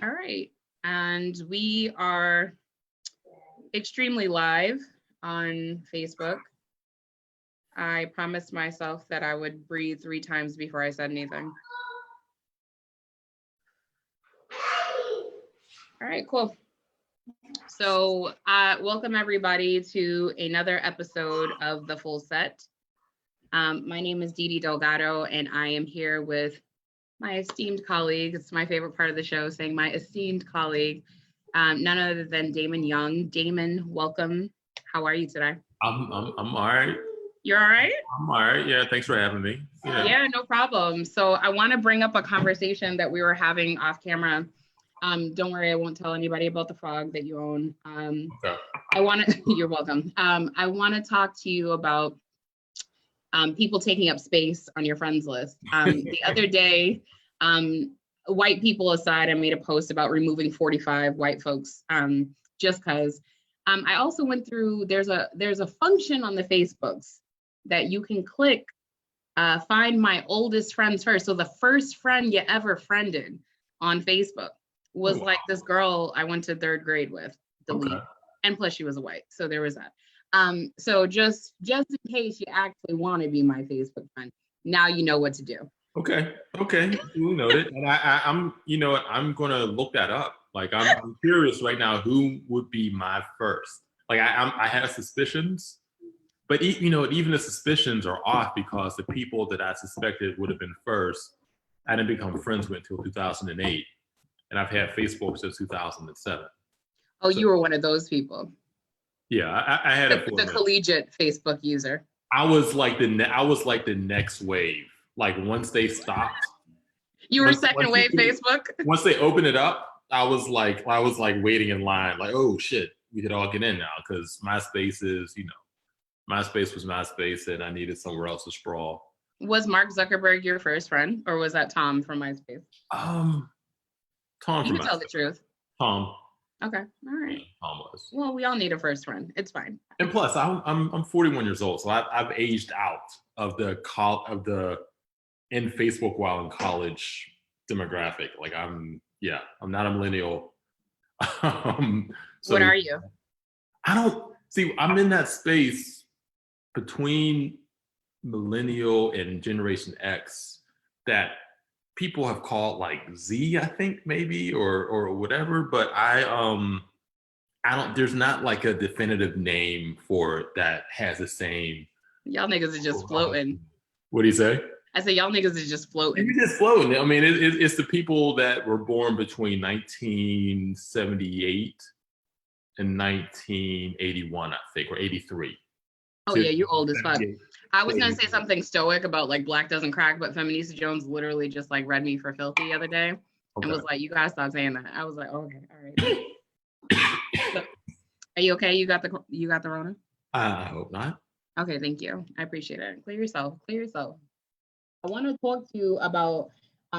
All right. And we are extremely live on Facebook. I promised myself that I would breathe 3 times before I said anything. All right, cool. So welcome everybody to another episode of The Full Set. My name is Didi Delgado, and I am here with my esteemed colleague. It's my favorite part of the show, saying my esteemed colleague, none other than Damon Young. Damon, welcome. How are you today? I'm all right. You're all right? I'm all right. Yeah, thanks for having me. Yeah, no problem. So I want to bring up a conversation that we were having off camera. Don't worry, I won't tell anybody about the frog that you own. Okay. You're welcome. I want to talk to you about people taking up space on your friends list. The other day, white people aside, I made a post about removing 45 white folks just because. I also went through, there's a function on the Facebooks that you can click, find my oldest friends first. So the first friend you ever friended on Facebook was like this girl I went to 3rd grade with, delete. Okay. And plus she was a white, so there was that. So just in case you actually want to be my Facebook friend, now you know what to do. Okay, you noted. And I'm, you know what, I'm gonna look that up. Like I'm curious right now who would be my first. Like I have suspicions, but even the suspicions are off because the people that I suspected would have been first, I didn't become friends with until 2008, and I've had Facebook since 2007. Oh, so, you were one of those people. Yeah, I had the collegiate Facebook user. I was like the next wave. Like once they stopped. You were second wave Facebook? Once they opened it up, I was like waiting in line, like, oh shit, we could all get in now, because MySpace is, MySpace was MySpace, and I needed somewhere else to sprawl. Was Mark Zuckerberg your first friend, or was that Tom from MySpace? Tom. You can tell the truth. Tom. Okay, all right. Yeah, Tom was. Well, we all need a first friend. It's fine. And plus, I'm 41 years old, so I've aged out of the in Facebook while in college demographic. Like I'm not a millennial. So what are you? I'm in that space between millennial and Generation X that people have called like Z, I think maybe, or whatever, but I don't, there's not like a definitive name for it that has the same. Y'all niggas are just floating. What do you say? I say y'all niggas are just floating. You're just floating. I mean, it's the people that were born between 1978 and 1981, I think, or 83. Oh yeah, you're old as fuck. I was gonna say something stoic about like black doesn't crack, but Feminista Jones literally just like read me for filthy the other day and was like, "You gotta stop saying that." I was like, oh, "Okay, all right." So, are you okay? You got the Rona? I hope not. Okay, thank you. I appreciate it. Clear yourself. I want to talk to you about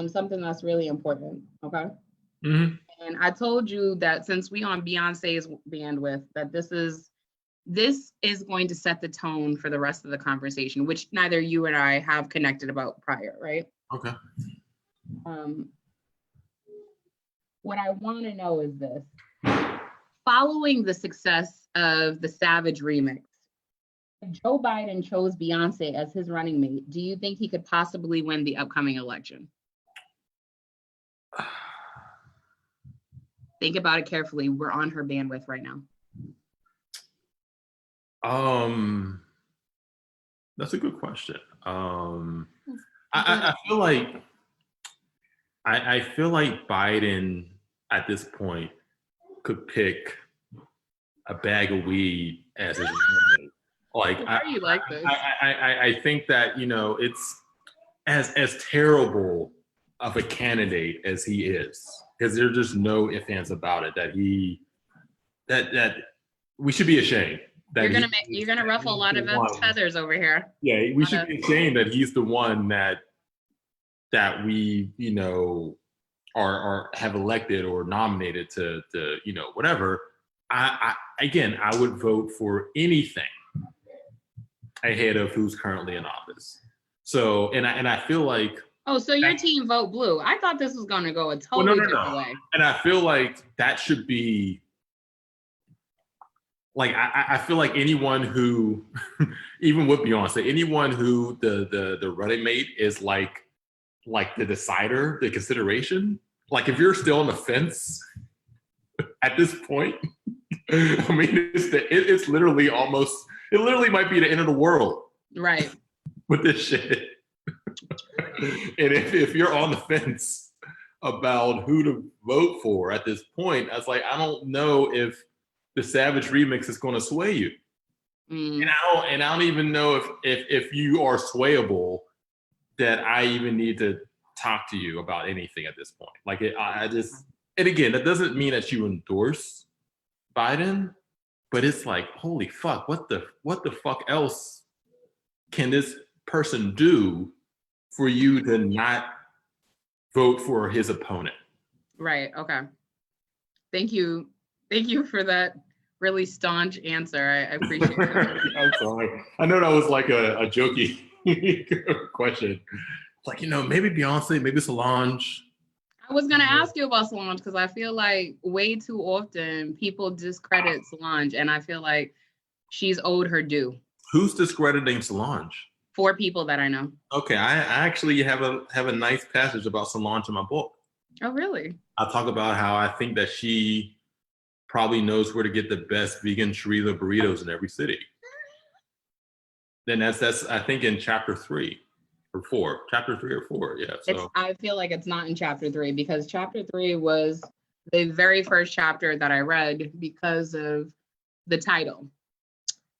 something that's really important, okay? Mm-hmm. And I told you that since we on Beyonce's bandwidth, that this is going to set the tone for the rest of the conversation, which neither you and I have connected about prior, right? Okay. What I want to know is this. Following the success of the Savage remix, if Joe Biden chose Beyonce as his running mate, do you think he could possibly win the upcoming election? Think about it carefully. We're on her bandwidth right now. That's a good question. I feel like Biden at this point could pick a bag of weed as his roommate. Like, why are you like this? I think that, it's as terrible of a candidate as he is, because there's just no ifs, ands about it, that we should be ashamed. You're gonna ruffle a lot of feathers over here. Yeah, we should be ashamed that he's the one that we, have elected or nominated to whatever. I would vote for anything ahead of who's currently in office. So, and I feel like Oh, so your team vote blue. I thought this was going to go a totally different way. And I feel like that should be, like, I feel like anyone who, even with Beyonce, anyone who the running mate is like the decider, the consideration, like if you're still on the fence at this point, I mean, it's literally almost, it literally might be the end of the world. Right. With this shit. And if you're on the fence about who to vote for at this point, I was like, I don't know if the Savage remix is going to sway you. And I don't even know if you are swayable, that I even need to talk to you about anything at this point. Like and again, that doesn't mean that you endorse Biden, but it's like, holy fuck, what the fuck else can this person do for you to not vote for his opponent? Right. Okay. Thank you for that really staunch answer. I appreciate it. I'm sorry. I know that was like a jokey question. It's like, maybe Beyonce, maybe Solange. I was going to ask you about Solange because I feel like way too often people discredit Solange, and I feel like she's owed her due. Who's discrediting Solange? 4 people that I know. Okay, I actually have a nice passage about Solange in my book. Oh, really? I talk about how I think that she probably knows where to get the best vegan chorizo burritos in every city. Then that's I think in chapter 3 or 4, chapter 3 or 4, yeah. So I feel like it's not in chapter 3 because chapter 3 was the very first chapter that I read because of the title.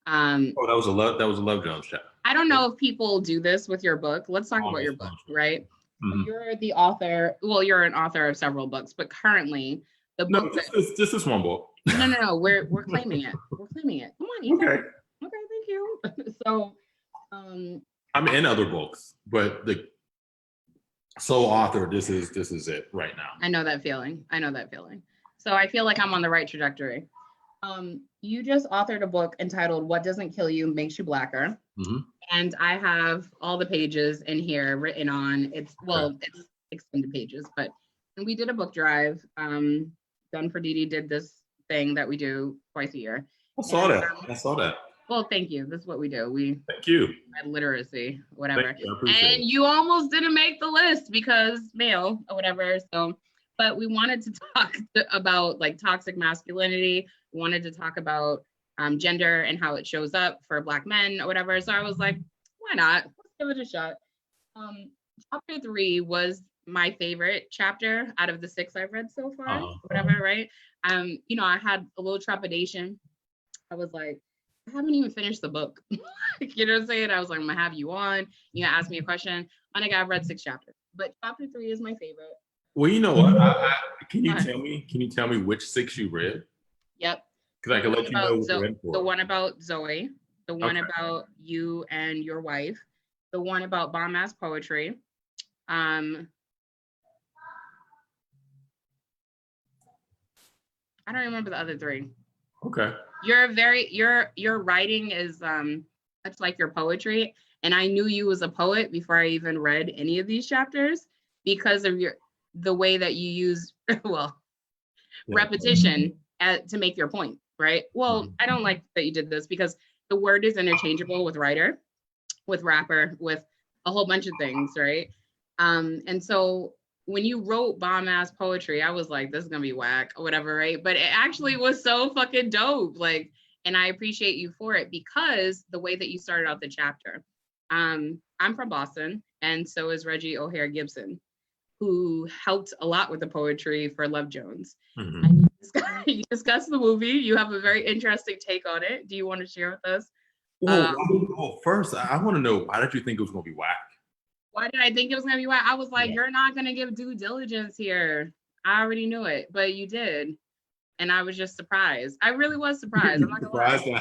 that was a Love Jones chapter. I don't know if people do this with your book. Let's talk about your book, right? Mm-hmm. You're the author. Well, you're an author of several books, but currently the book. This is one book. No. We're claiming it. We're claiming it. Come on, Ethan. Okay, thank you. So, I'm in other books, but the sole author, this is it right now. I know that feeling. So I feel like I'm on the right trajectory. You just authored a book entitled "What Doesn't Kill You Makes You Blacker," and I have all the pages in here written on. It's extended pages, but and we did a book drive. Done for Didi did this thing that we do twice a year. I saw that. Well, thank you. This is what we do. Thank you. Literacy, whatever. You, and you almost didn't make the list because male or whatever. So, but we wanted to talk about like toxic masculinity. We wanted to talk about gender and how it shows up for Black men or whatever. So I was like, why not? Let's give it a shot. Chapter 3 was my favorite chapter out of the 6 I've read so far, whatever, right? I had a little trepidation. I was like, I haven't even finished the book. You know what I'm saying? I was like, I'm gonna have you on. You ask me a question. I've read 6 chapters, but chapter 3 is my favorite. Well, you know what? Can you tell me which 6 you read? Yep. Because I can let you know what you're in for. The one about Zoe, the one about you and your wife, the one about bomb ass poetry. I don't remember the other 3. Okay. Your writing is much like your poetry, and I knew you as a poet before I even read any of these chapters because of the way that you use repetition to make your point, right? Well, I don't like that you did this because the word is interchangeable with writer, with rapper, with a whole bunch of things, right? And so when you wrote bomb ass poetry, I was like, this is gonna be whack or whatever, right? But it actually was so fucking dope. Like, and I appreciate you for it because the way that you started out the chapter. I'm from Boston, and so is Reggie O'Hare Gibson, who helped a lot with the poetry for Love Jones. And you discussed the movie. You have a very interesting take on it. Do you want to share with us? Well, first, I want to know, why did you think it was gonna be whack? Why did I think it was going to be whack? I was like, you're not going to give due diligence here. I already knew it, but you did. And I was just surprised. I really was surprised. I'm not going to lie. Okay,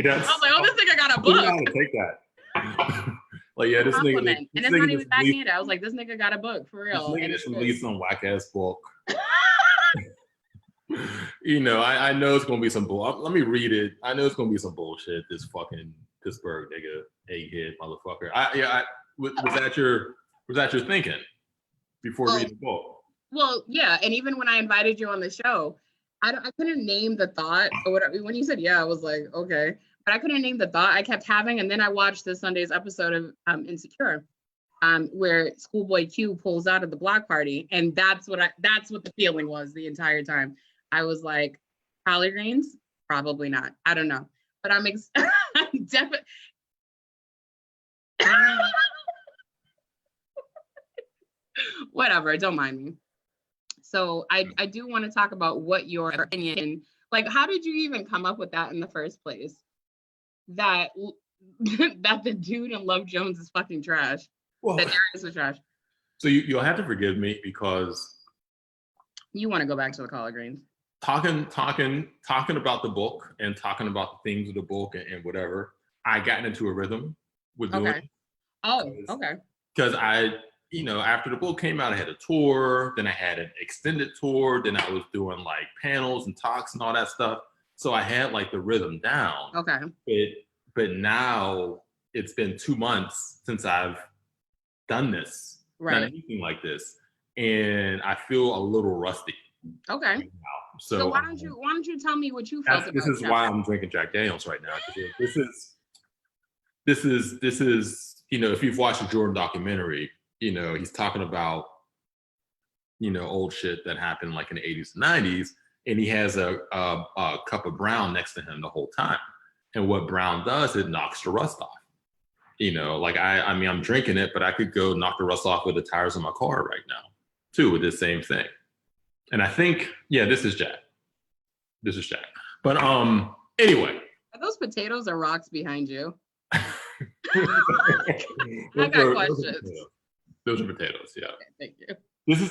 I was like, oh, this nigga got a book. You gotta take that. Like, yeah, this nigga. And it's not even that neat. I was like, this nigga got a book, for real. This nigga just released some whack-ass book. I know it's going to be some bull. Let me read it. I know it's going to be some bullshit, this fucking Pittsburgh nigga, egghead motherfucker. was that your thinking before reading the book? Well, yeah, and even when I invited you on the show, I couldn't name the thought or whatever. When you said yeah, I was like, okay, but I couldn't name the thought I kept having. And then I watched this Sunday's episode of Insecure, where Schoolboy Q pulls out of the block party, and that's what the feeling was the entire time. I was like, collard greens, probably not. I don't know, but I'm definitely. Whatever, don't mind me. So I do want to talk about what your opinion, like, how did you even come up with that in the first place? That the dude in Love Jones is fucking trash. Well, that Darius is trash. So you'll have to forgive me because you want to go back to the collard greens. Talking about the book and talking about the themes of the book and whatever, I got into a rhythm with doing it. Oh, okay. Because after the book came out, I had a tour, then I had an extended tour, then I was doing like panels and talks and all that stuff. So I had like the rhythm down. Okay. But now it's been 2 months since I've done anything like this, and I feel a little rusty. Okay. Right, so why don't you tell me what you felt about this is why I'm drinking Jack Daniels right now. This is if you've watched the Jordan documentary, he's talking about old shit that happened like in the 80s and 90s, and he has a cup of brown next to him the whole time, and what brown does, it knocks the rust off. Like I'm drinking it, but I could go knock the rust off with the tires of my car right now too with this same thing. And I think, this is Jack. But anyway. Are those potatoes or rocks behind you? I got questions. Those are potatoes, yeah. Okay, thank you. This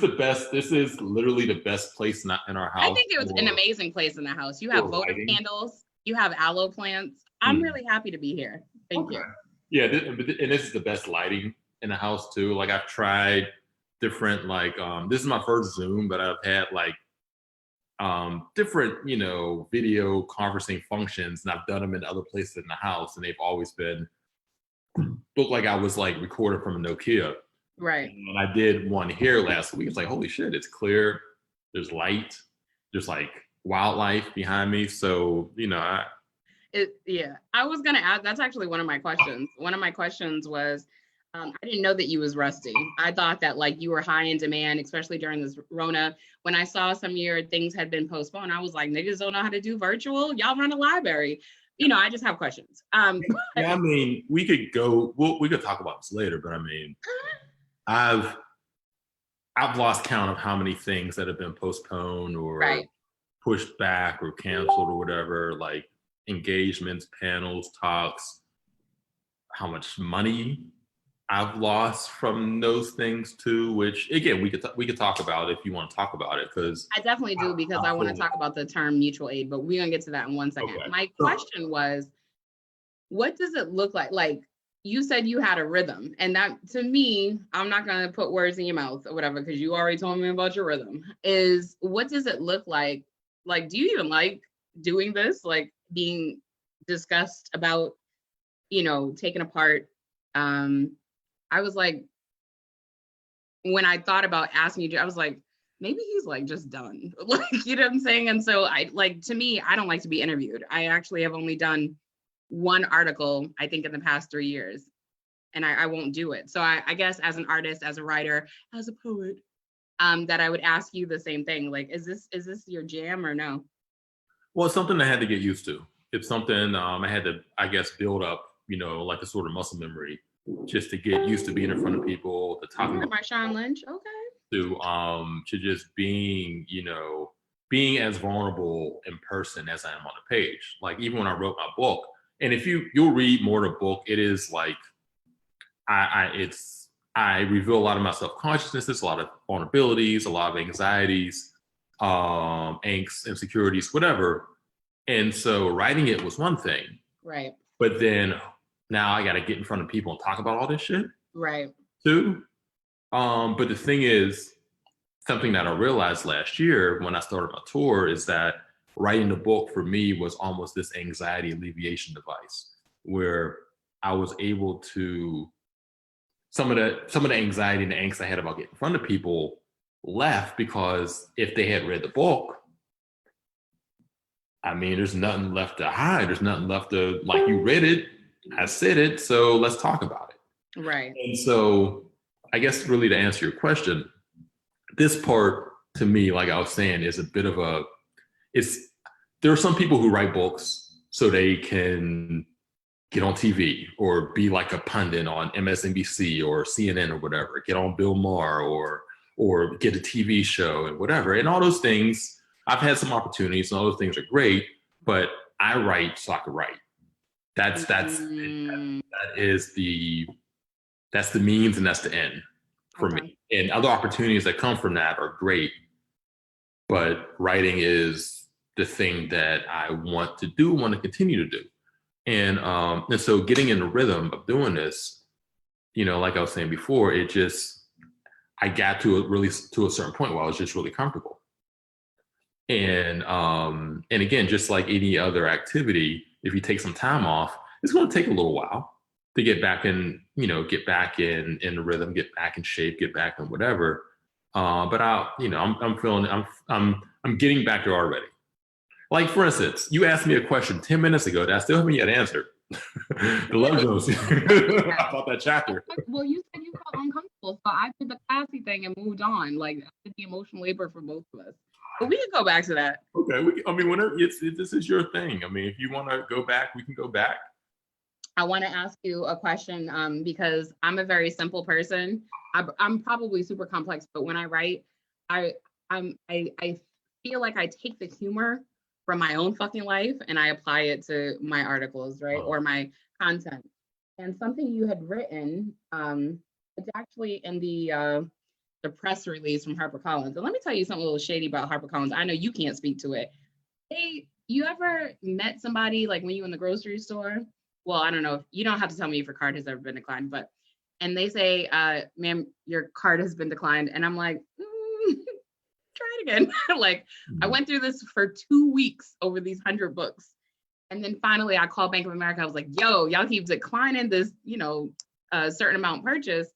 is literally the best place in our house. I think it was an amazing place in the house. You have votive candles, you have aloe plants. I'm really happy to be here. Thank you. Yeah, and this is the best lighting in the house too. Like I've tried different, this is my first Zoom, but I've had different, video conferencing functions, and I've done them in other places in the house, and they've always looked like I was like recording from a Nokia. Right. And I did one here last week. It's like, holy shit, it's clear. There's light. There's like wildlife behind me. So, I was gonna add, that's actually one of my questions. One of my questions was, I didn't know that you was rusty. I thought that you were high in demand, especially during this Rona. When I saw some of your things had been postponed, I was like, niggas don't know how to do virtual. Y'all run a library. I just have questions. Yeah, we could talk about this later, but I've lost count of how many things that have been postponed or pushed back or canceled or whatever, like engagements, panels, talks, how much money I've lost from those things too, which again, we could talk about if you want to talk about it, because I definitely do, because I want to talk about the term mutual aid, but we're gonna get to that in 1 second. Okay. My question was, what does it look like? Like you said you had a rhythm, and that to me, I'm not gonna put words in your mouth or whatever, because you already told me about your rhythm, is what does it look like? Like, do you even like doing this? Like being discussed about, taken apart. I was like, when I thought about asking you, I was like, maybe he's just done. Like, you know what I'm saying? And so to me, I don't like to be interviewed. I actually have only done one article, I think, in the past 3 years, and I won't do it. So I guess as an artist, as a writer, as a poet, that I would ask you the same thing. Like, is this your jam or no? Well, it's something I had to get used to. It's something I had to, I guess, build up, like a sort of muscle memory, just to get used to being in front of people, to talk about Marshawn Lynch, okay. To just being, being as vulnerable in person as I am on the page. Like even when I wrote my book, and if you'll read more of the book, it is like I reveal a lot of my self-consciousness, a lot of vulnerabilities, a lot of anxieties, angst, insecurities, whatever. And so writing it was one thing. Right. But then now I got to get in front of people and talk about all this shit. Right. Too. But the thing is, something that I realized last year when I started my tour is that writing the book for me was almost this anxiety alleviation device, where I was able to some of the anxiety and the angst I had about getting in front of people left, because if they had read the book, I mean, there's nothing left to hide. There's nothing left to, like, you read it, I said it, so let's talk about it. Right. And so I guess really to answer your question, this part to me, like I was saying, is a bit of a, there are some people who write books so they can get on TV or be like a pundit on MSNBC or CNN or whatever, get on Bill Maher or get a TV show and whatever. And all those things, I've had some opportunities and all those things are great, but I write so I can write. That's the means and that's the end for me. And other opportunities that come from that are great, but writing is the thing that I want to do, want to continue to do. And so getting in the rhythm of doing this, you know, like I was saying before, I got to a certain point where I was just really comfortable. And again, just like any other activity, if you take some time off, it's going to take a little while to get back in, you know, get back in the rhythm, get back in shape, get back in whatever. But I'm getting back there already. Like, for instance, you asked me a question 10 minutes ago that I still haven't yet answered. The love Jones about that chapter. Well, you said you felt uncomfortable, so I did the classy thing and moved on. Like, I did the emotional labor for both of us. But we can go back to that. Okay, whenever this is your thing. I mean, if you want to go back, we can go back. I want to ask you a question because I'm a very simple person. I'm probably super complex, but when I write, I feel like I take the humor from my own fucking life and I apply it to my articles, right, or my content. And something you had written, it's actually in the press release from HarperCollins. And let me tell you something a little shady about HarperCollins. I know you can't speak to it. Hey, you ever met somebody like when you were in the grocery store? Well, I don't know. If you don't have to tell me if your card has ever been declined, and they say, ma'am, your card has been declined. And I'm like, try it again. Like, I went through this for 2 weeks over these 100 books. And then finally I called Bank of America. I was like, yo, y'all keep declining this, you know, a certain amount purchase.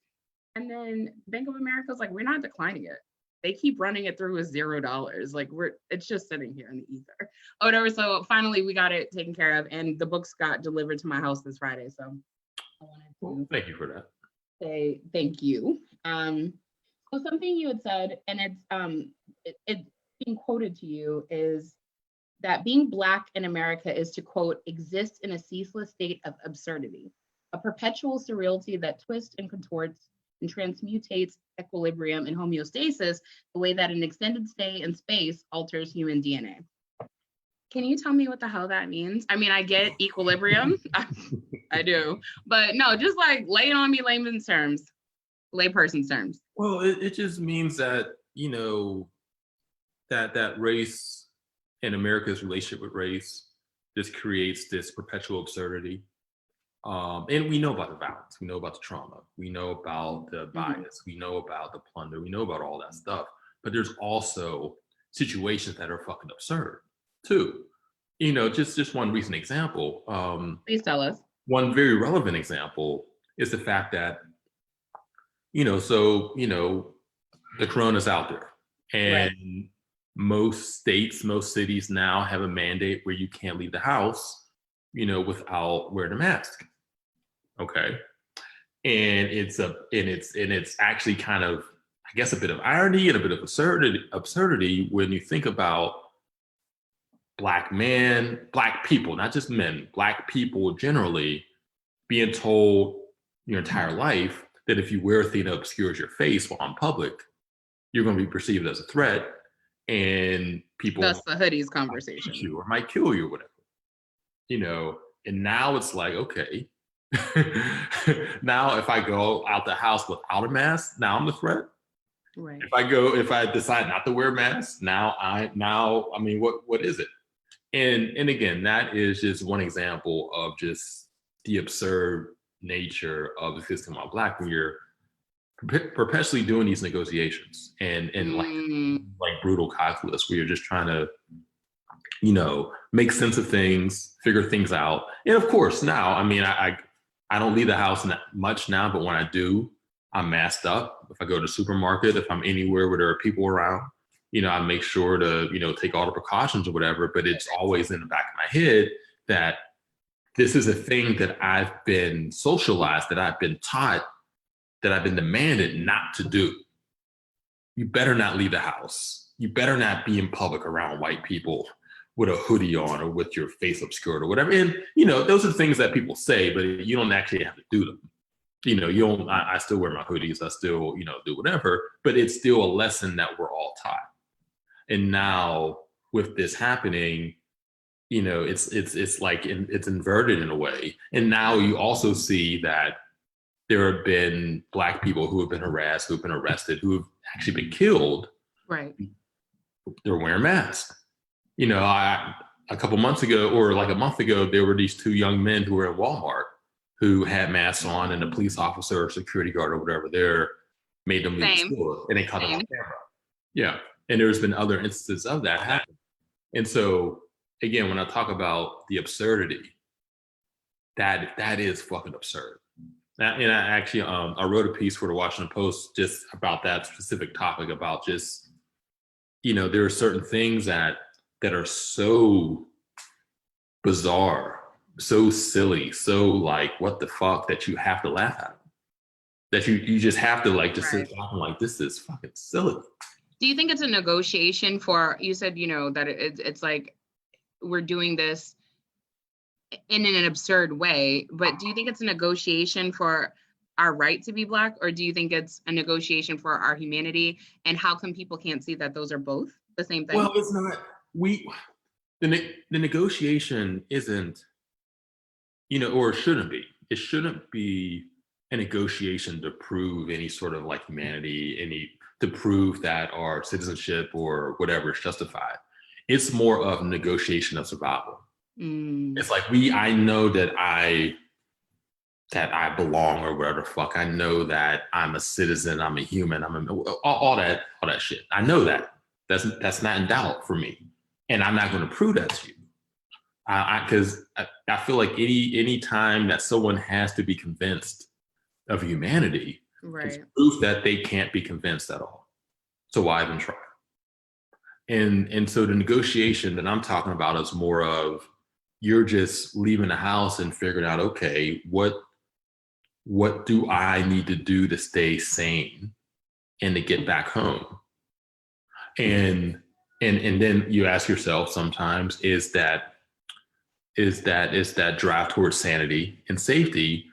And then Bank of America was like, we're not declining it. They keep running it through with $0. Like, it's just sitting here in the ether. Oh, whatever. So finally we got it taken care of and the books got delivered to my house this Friday. So I wanted to thank you for that. Say thank you. So something you had said, and it's being quoted to you, is that being Black in America is to, quote, exist in a ceaseless state of absurdity, a perpetual surreality that twists and contorts and transmutates equilibrium and homeostasis the way that an extended stay in space alters human DNA. Can you tell me what the hell that means? I mean, I get equilibrium, I do, but no, just like lay it on me layman's terms, layperson's terms. Well, it just means that, you know, that race and America's relationship with race just creates this perpetual absurdity. And we know about the violence, we know about the trauma, we know about the bias, we know about the plunder, we know about all that stuff. But there's also situations that are fucking absurd too. You know, just one recent example. Please tell us. One very relevant example is the fact that, you know, so, you know, the corona's out there and right. Most states, most cities now have a mandate where you can't leave the house, you know, without wearing a mask. Okay. And it's actually kind of, I guess, a bit of irony and a bit of absurdity when you think about Black people, not just men, Black people generally being told your entire life that if you wear a thing that obscures your face while in public, you're going to be perceived as a threat and people— That's the hoodies conversation. You or might kill you or whatever, you know. And now it's like, okay, now if I go out the house without a mask, now I'm the threat. Right. If I decide not to wear a mask, I mean, what is it? And again, that is just one example of just the absurd nature of the system on Black when you're perpetually doing these negotiations and like brutal calculus where you're just trying to, you know, make sense of things, figure things out. And of course, now, I mean, I don't leave the house much now, but when I do, I'm masked up. If I go to the supermarket, if I'm anywhere where there are people around, I make sure to, take all the precautions or whatever, but it's always in the back of my head that this is a thing that I've been socialized, that I've been taught, that I've been demanded not to do. You better not leave the house. You better not be in public around white people with a hoodie on or with your face obscured or whatever. And, those are things that people say, but you don't actually have to do them. I still wear my hoodies. I still, do whatever, but it's still a lesson that we're all taught. And now with this happening, it's like it's inverted in a way. And now you also see that there have been Black people who have been harassed, who've been arrested, who have actually been killed. Right. They're wearing masks. A couple months ago, or like a month ago, there were these two young men who were at Walmart who had masks on, and the police officer or security guard or whatever there made them leave the store, and they caught them on camera. Yeah. And there's been other instances of that happen. And so, again, when I talk about the absurdity, that is fucking absurd. And I actually, I wrote a piece for the Washington Post just about that specific topic, about just, there are certain things that are so bizarre, so silly, so like, what the fuck, that you have to laugh at. That you just have to like, just sit back and like, this is fucking silly. Do you think it's a negotiation for, you said, that it's like we're doing this in an absurd way, but do you think it's a negotiation for our right to be Black, or do you think it's a negotiation for our humanity? And how come people can't see that those are both the same thing? Well, it's not, the negotiation isn't, or it shouldn't be. It shouldn't be a negotiation to prove any sort of like humanity, to prove that our citizenship or whatever is justified. It's more of a negotiation of survival. It's like I know that I belong, or whatever the fuck. I know that I'm a citizen, I'm a human, all that shit. I know that. That's not in doubt for me. And I'm not going to prove that to you. Because I feel like any time that someone has to be convinced of humanity, it's proof that they can't be convinced at all. So why even try? And so the negotiation that I'm talking about is more of, you're just leaving the house and figuring out, okay, what do I need to do to stay sane and to get back home? And then you ask yourself sometimes, is that drive towards sanity and safety,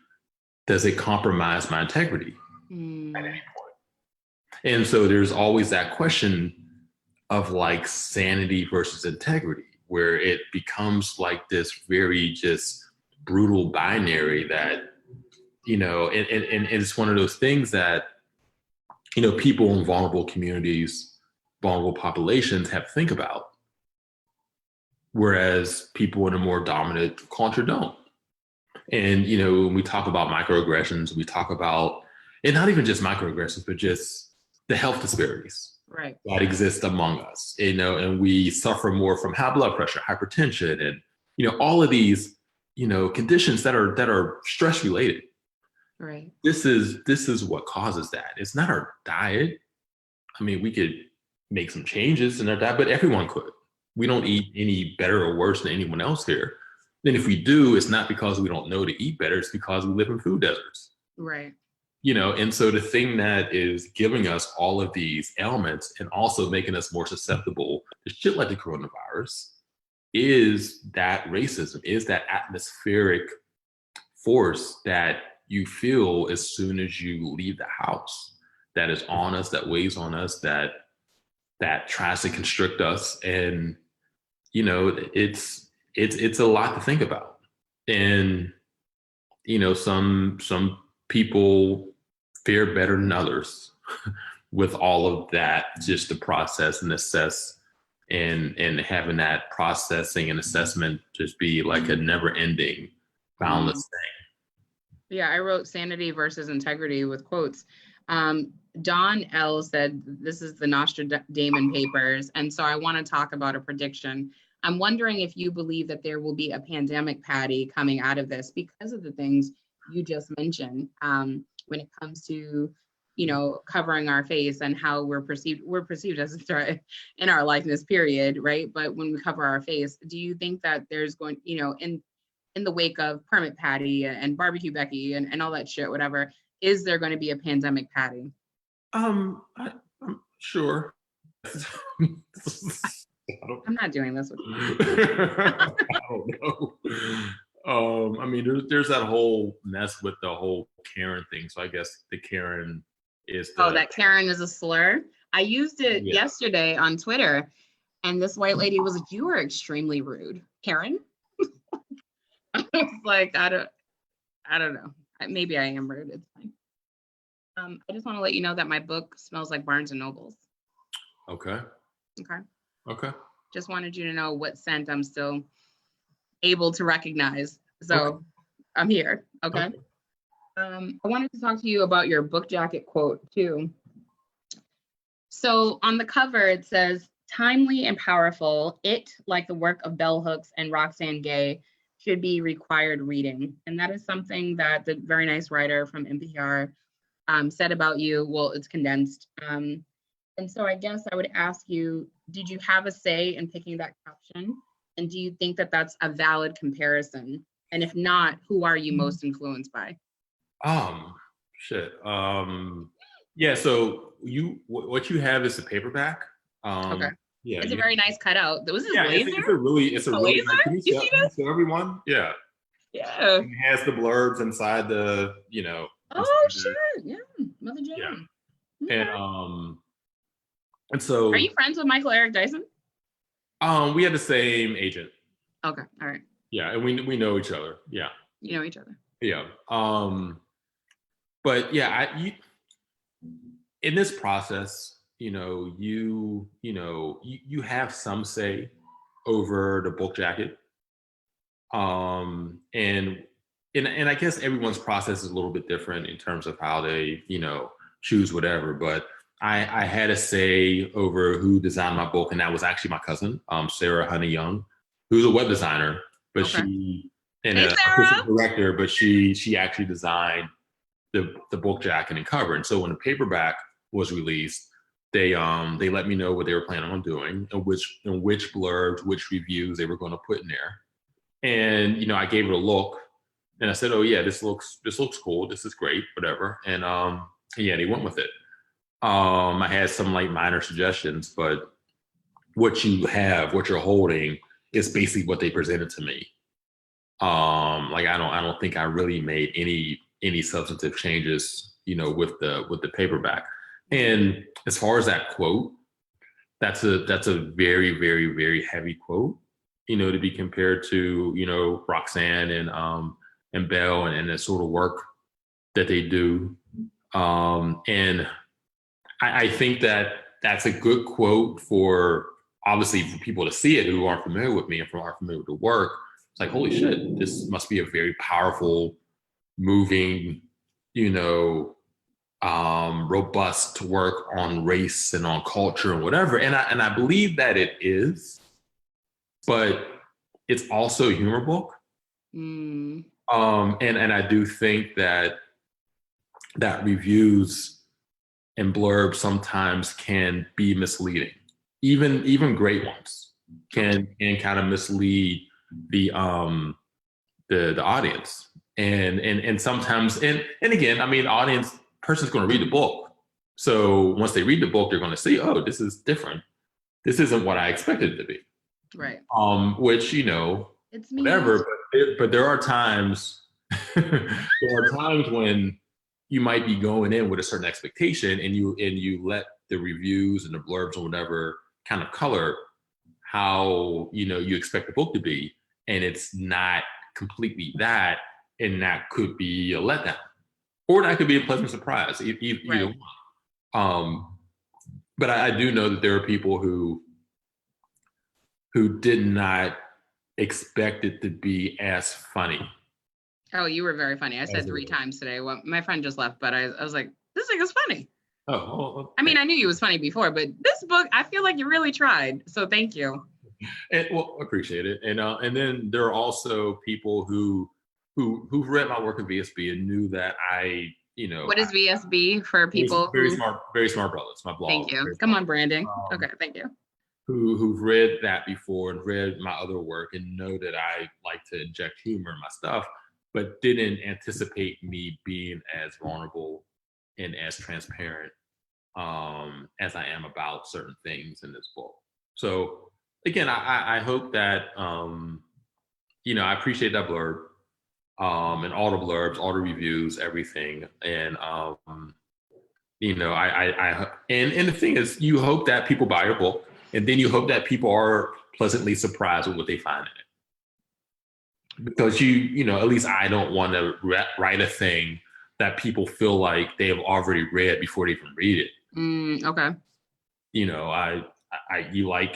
does it compromise my integrity at any point? And so there's always that question of like sanity versus integrity, where it becomes like this very just brutal binary that, and it's one of those things that, people in vulnerable communities, vulnerable populations have to think about, whereas people in a more dominant culture don't. And, when we talk about microaggressions, we talk about, and not even just microaggressions, but just the health disparities that exist among us, and we suffer more from high blood pressure, hypertension, and, all of these, conditions that are stress related. Right. This is what causes that. It's not our diet. I mean, we could make some changes in our diet, but everyone could. We don't eat any better or worse than anyone else here. Then if we do, it's not because we don't know to eat better, it's because we live in food deserts. Right. And so the thing that is giving us all of these ailments and also making us more susceptible to shit like the coronavirus is that racism, is that atmospheric force that you feel as soon as you leave the house, that is on us, that weighs on us, that tries to constrict us. And, it's a lot to think about. And, some people fare better than others with all of that, just to process and assess, and having that processing and assessment just be like a never ending, boundless thing. Yeah, I wrote sanity versus integrity with quotes. Don L said, this is the Nostradamus papers. And so I want to talk about a prediction. I'm wondering if you believe that there will be a pandemic, Patty, coming out of this because of the things you just mentioned, when it comes to you know, covering our face and how we're perceived as a threat in our likeness, period, right? But when we cover our face, do you think that there's going, you know, in the wake of Permit Patty and Barbecue Becky and all that shit, whatever, is there going to be a pandemic Patty? I'm sure. I'm not doing this with you. I don't know. I mean, there's that whole mess with the whole Karen thing. So I guess the Karen is that Karen is a slur. I used it yesterday on Twitter, and this white lady was like, "You are extremely rude, Karen." I was like, I don't know. Maybe I am rude. It's fine. I just want to let you know that my book smells like Barnes and Nobles. Okay. Just wanted you to know what scent I'm still able to recognize. So I'm here. Okay. I wanted to talk to you about your book jacket quote too. So on the cover, it says, "Timely and powerful, it, like the work of bell hooks and Roxane Gay, should be required reading." And that is something that the very nice writer from NPR said about you. Well, it's condensed. And so I guess I would ask you, did you have a say in picking that caption? And do you think that that's a valid comparison? And if not, who are you most influenced by? Shit. Yeah, so what you have is a paperback. Okay. Yeah. It's a very nice cutout. Was this yeah, laser? It's a really laser? Can you see this? So everyone? Yeah. Yeah. And it has the blurbs inside the, you know. Oh shit. Yeah. Mother Jane. Yeah. Okay. And so are you friends with Michael Eric Dyson? We had the same agent. Okay. All right. Yeah, and we know each other. Yeah. You know each other. Yeah. But yeah, in this process, you know, you have some say over the book jacket. And I guess everyone's process is a little bit different in terms of how they, you know, choose whatever. But I had a say over who designed my book, and that was actually my cousin, Sarah Honey Young, who's a web designer, but she and an artistic director, but she actually designed the book jacket and cover. And so when the paperback was released, they let me know what they were planning on doing and which blurbs, which reviews they were going to put in there. And you know, I gave it a look, and I said, "Oh yeah, this looks cool. This is great, whatever." And yeah, they went with it. I had some like minor suggestions, but what you're holding is basically what they presented to me. Like I don't think I really made any substantive changes, you know, with the paperback. And as far as that quote, that's a very, very, very heavy quote, you know, to be compared to, you know, Roxane and Belle and the sort of work that they do. And I think that that's a good quote for obviously for people to see it who aren't familiar with me and aren't familiar with the work. It's like, holy shit, this must be a very powerful, moving, you know, robust work on race and on culture and whatever. And I believe that it is, but it's also a humor book. And I do think that reviews and blurbs sometimes can be misleading. Even great ones can kind of mislead the audience. And sometimes and again, I mean, person's going to read the book. So once they read the book, they're going to see, oh, this is different. This isn't what I expected it to be. Right. Which, you know, it's whatever. But there are times when you might be going in with a certain expectation, and you let the reviews and the blurbs or whatever kind of color how, you know, you expect the book to be, and it's not completely that, and that could be a letdown, or that could be a pleasant surprise. Either one. But I do know that there are people who did not expect it to be as funny. Oh, you were very funny. I said 3 times today. Well, my friend just left, but I was like, this thing is funny. Oh, okay. I mean, I knew you was funny before, but this book, I feel like you really tried. So thank you. And well, appreciate it. And then there are also people who've read my work at VSB and knew that I What is VSB for people Very Smart Brothas, my blog. Thank you. Come on, branding. Okay, thank you. Who've read that before and read my other work and know that I like to inject humor in my stuff, but didn't anticipate me being as vulnerable and as transparent as I am about certain things in this book. So again, I hope that, I appreciate that blurb and all the blurbs, all the reviews, everything. And, and the thing is, you hope that people buy your book, and then you hope that people are pleasantly surprised with what they find in it. Because at least I don't want to write a thing that people feel like they have already read before they even read it. Okay. I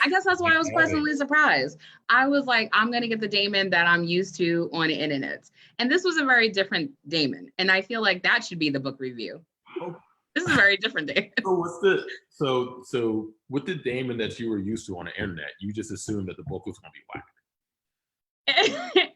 guess that's why I was pleasantly surprised. I was like, I'm going to get the Damon that I'm used to on the internet. And this was a very different Damon. And I feel like that should be the book review. This is a very different Damon. So with the Damon that you were used to on the internet, you just assumed that the book was going to be whack.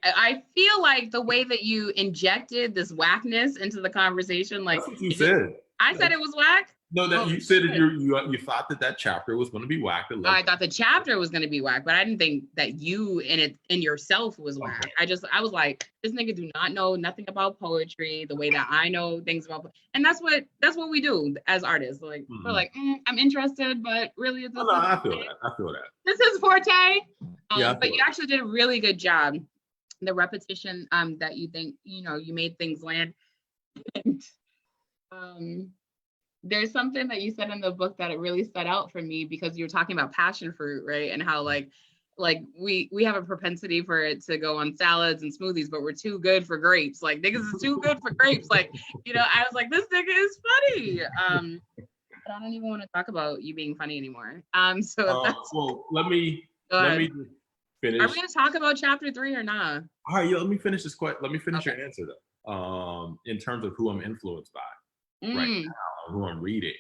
I feel like the way that you injected this whackness into the conversation, like that's what you said. I said it was whack. No, that you said that you thought that chapter was going to be whack. I thought the chapter was going to be whack, but I didn't think that you in yourself was whack. Okay. I was like, this nigga do not know nothing about poetry the way that I know things about, and that's what we do as artists. Like we're like, I'm interested, but really, it's I feel that. This is forte. But you that. actually did a really good job. The repetition that you think you made things land. And, there's something that you said in the book that it really stood out for me, because you were talking about passion fruit, right? And how like we have a propensity for it to go on salads and smoothies, but we're too good for grapes. Like niggas is too good for grapes. Like, I was like, this nigga is funny. But I don't even want to talk about you being funny anymore. Well, let me finish. Are we gonna talk about chapter 3 or not? All right, let me finish this question. Let me finish your answer though. In terms of who I'm influenced by right now, who I'm reading.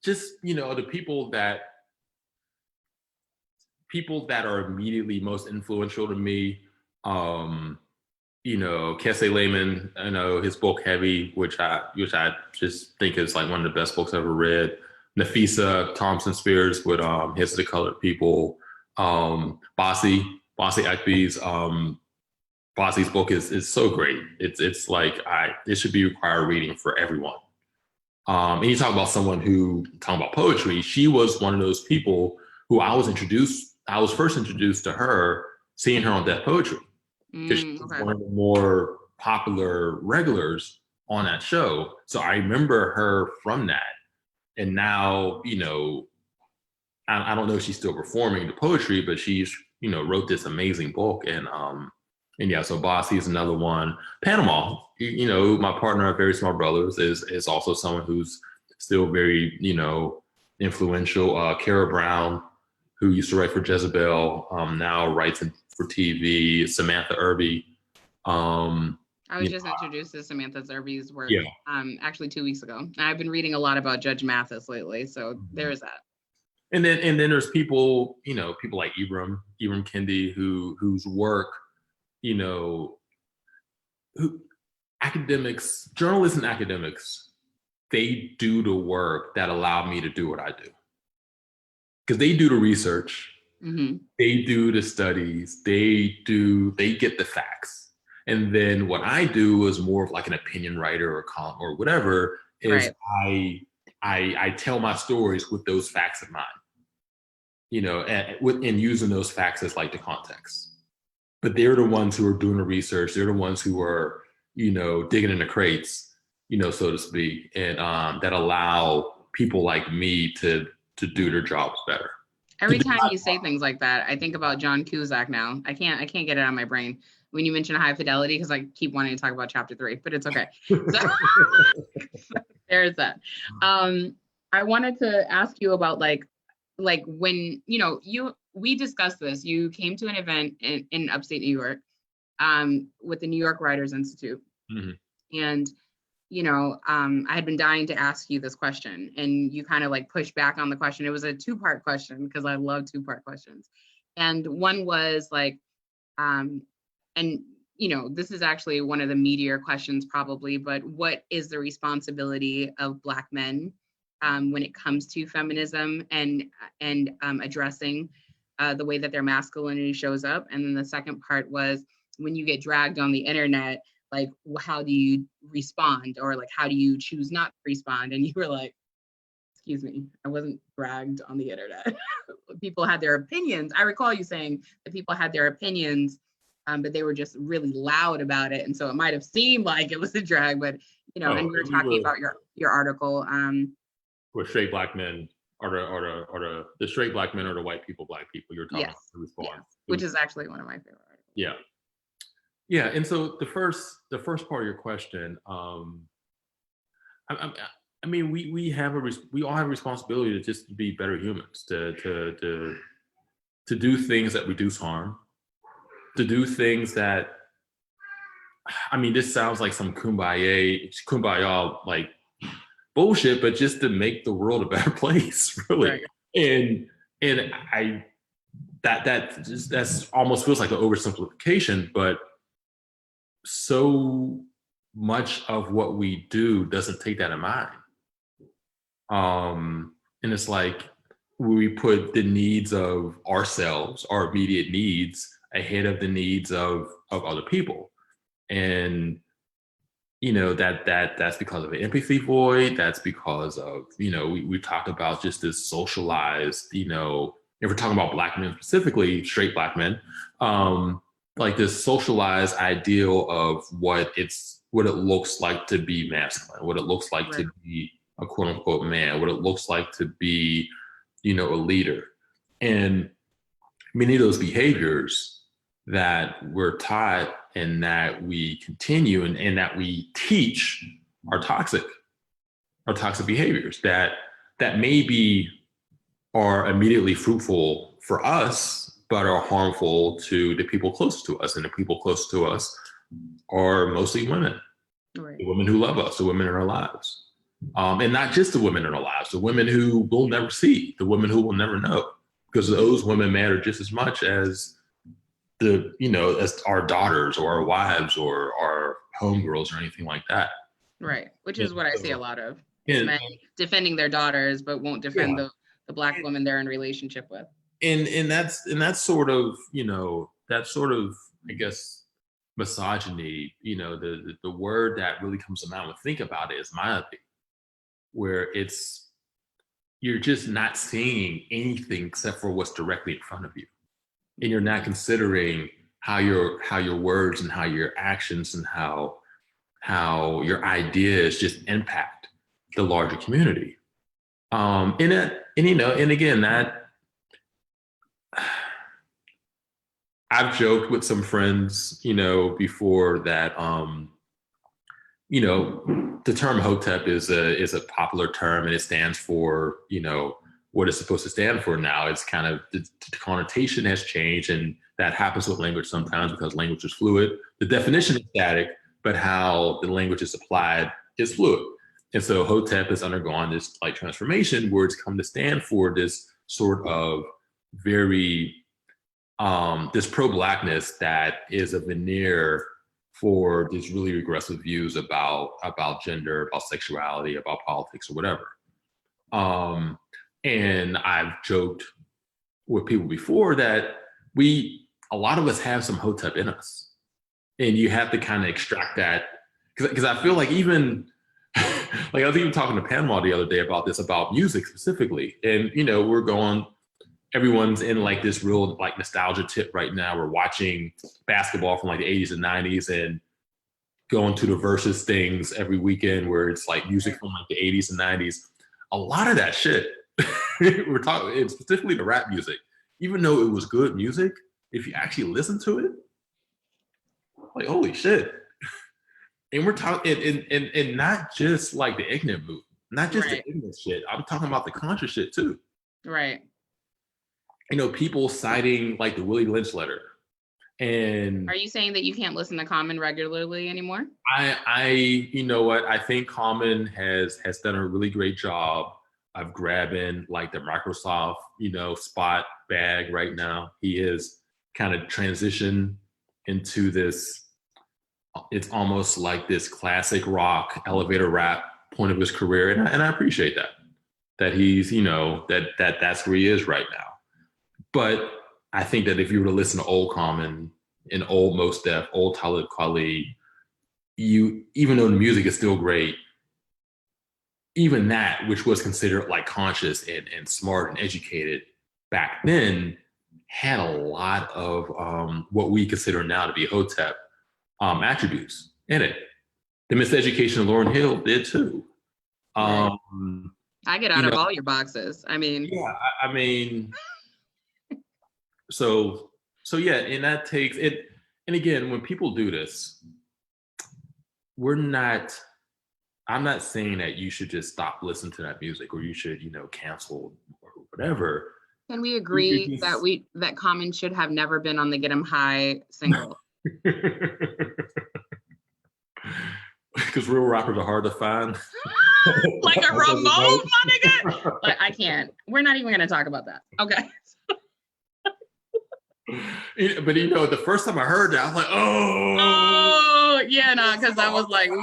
Just the people that are immediately most influential to me. Kiese Laymon, his book Heavy, which I just think is like one of the best books I've ever read. Nafisa Thompson Spears with Hits of the Colored People. Bossy Ekbe's Bossy's book is so great. It's like it should be required reading for everyone. And you talk about someone talking about poetry. She was one of those people who I was first introduced to her, seeing her on Deaf Poetry, because she was one of the more popular regulars on that show. So I remember her from that. And now, I don't know if she's still performing the poetry, but she's wrote this amazing book. And yeah, so Bossy is another one. Panama, my partner at VerySmartBrothas is also someone who's still very, influential. Kara Brown, who used to write for Jezebel, now writes for TV. Samantha Irby. I was just introduced to Samantha Irby's work actually 2 weeks ago. I've been reading a lot about Judge Mathis lately, so there's that. And then there's people, people like Ibram Kendi, whose work, journalists and academics, they do the work that allow me to do what I do. Because they do the research, they do the studies, they get the facts. And then what I do is more of like an opinion writer or column or whatever, is I tell my stories with those facts in mind, and using those facts as like the context. But they're the ones who are doing the research. They're the ones who are, digging in the crates, so to speak, and that allow people like me to do their jobs better. Every time you say things like that, I think about John Cusack now. I can't get it out of my brain when you mention High Fidelity, because I keep wanting to talk about chapter 3, but it's okay. So there's that. I wanted to ask you about like when, we discussed this, you came to an event in upstate New York with the New York Writers Institute. And, I had been dying to ask you this question, and you kind of like pushed back on the question. It was a 2-part question, because I love 2-part questions. And one was like, and this is actually one of the meatier questions probably, but what is the responsibility of Black men when it comes to feminism and addressing the way that their masculinity shows up? And then the second part was, when you get dragged on the internet, like, how do you respond, or like, how do you choose not to respond? And you were like, excuse me, I wasn't dragged on the internet. People had their opinions. I recall you saying that people had their opinions, but they were just really loud about it. And so it might have seemed like it was a drag, but, and we were talking about your article. Where straight Black men are the straight Black men are the white people, Black people. You're talking about the response. Yes, which is actually one of my favorite articles. Yeah. Yeah, and so the first part of your question, I mean, we all have a responsibility to just be better humans, to do things that reduce harm, to do things that, I mean, this sounds like some kumbaya like bullshit, but just to make the world a better place, really. Right. And that's almost feels like an oversimplification, but so much of what we do doesn't take that in mind. And it's like we put the needs of ourselves, our immediate needs, ahead of the needs of other people. And that's because of an empathy void. That's because of, we talked about just this socialized, if we're talking about Black men specifically, straight Black men, like this socialized ideal of what it looks like to be masculine, what it looks like to be a quote unquote man, what it looks like to be, a leader. And many of those behaviors that we're taught and that we continue and that we teach are toxic behaviors that maybe are immediately fruitful for us, but are harmful to the people close to us. And the people close to us are mostly women, the women who love us, the women in our lives. And not just the women in our lives, the women who we'll never see, the women who we'll never know, because those women matter just as much as as our daughters or our wives or our homegirls or anything like that. Right, which is what I see a lot of. Men defending their daughters, but won't defend the Black women they're in relationship with. And that's sort of, I guess, misogyny, the word that really comes to mind when think about it is myopy, where you're just not seeing anything except for what's directly in front of you. And you're not considering how your words and how your actions and how your ideas just impact the larger community. And again, that I've joked with some friends, before that, the term Hotep is a popular term, and it stands for, what it's supposed to stand for now. It's kind of, the connotation has changed, and that happens with language sometimes because language is fluid. The definition is static, but how the language is applied is fluid. And so Hotep has undergone this like transformation where it's come to stand for this sort of very, this pro-Blackness that is a veneer for these really regressive views about gender, about sexuality, about politics or whatever. And I've joked with people before that a lot of us have some Hotep in us, and you have to kind of extract that, because I feel like even like I was even talking to Panama the other day about this, about music specifically, and everyone's in like this real like nostalgia tip right now. We're watching basketball from like the 80s and 90s and going to the Versus things every weekend where it's like music from like the 80s and 90s. A lot of that shit, we're talking specifically the rap music, even though it was good music, if you actually listen to it, like, holy shit. And we're talking, and not just like the ignorant move, not just the ignorant shit. I'm talking about the conscious shit too. Right. People citing like the Willie Lynch letter. And are you saying that you can't listen to Common regularly anymore? You know what? I think Common has done a really great job of grabbing like the Microsoft, spot bag right now. He is kind of transitioned into this it's almost like this classic rock elevator rap point of his career. And I appreciate that he's, you know, that's where he is right now. But I think that if you were to listen to old Common and old Mos Def, old Talib Kweli, even though the music is still great, even that, which was considered like conscious and smart and educated back then, had a lot of what we consider now to be Hotep attributes in it. The Miseducation of Lauryn Hill did too. I get out of all your boxes. I mean, yeah, I mean, so yeah, and that takes it. And again, when people do this, I'm not saying that you should just stop listening to that music or you should, you know, cancel or whatever. Can we agree that Common should have never been on the Get 'Em High single? Because real rappers are hard to find. Like a Ramon, my nigga? Like, I can't. We're not even going to talk about that. Okay. But you know, the first time I heard that, I was like, oh yeah, nah, because I was like, we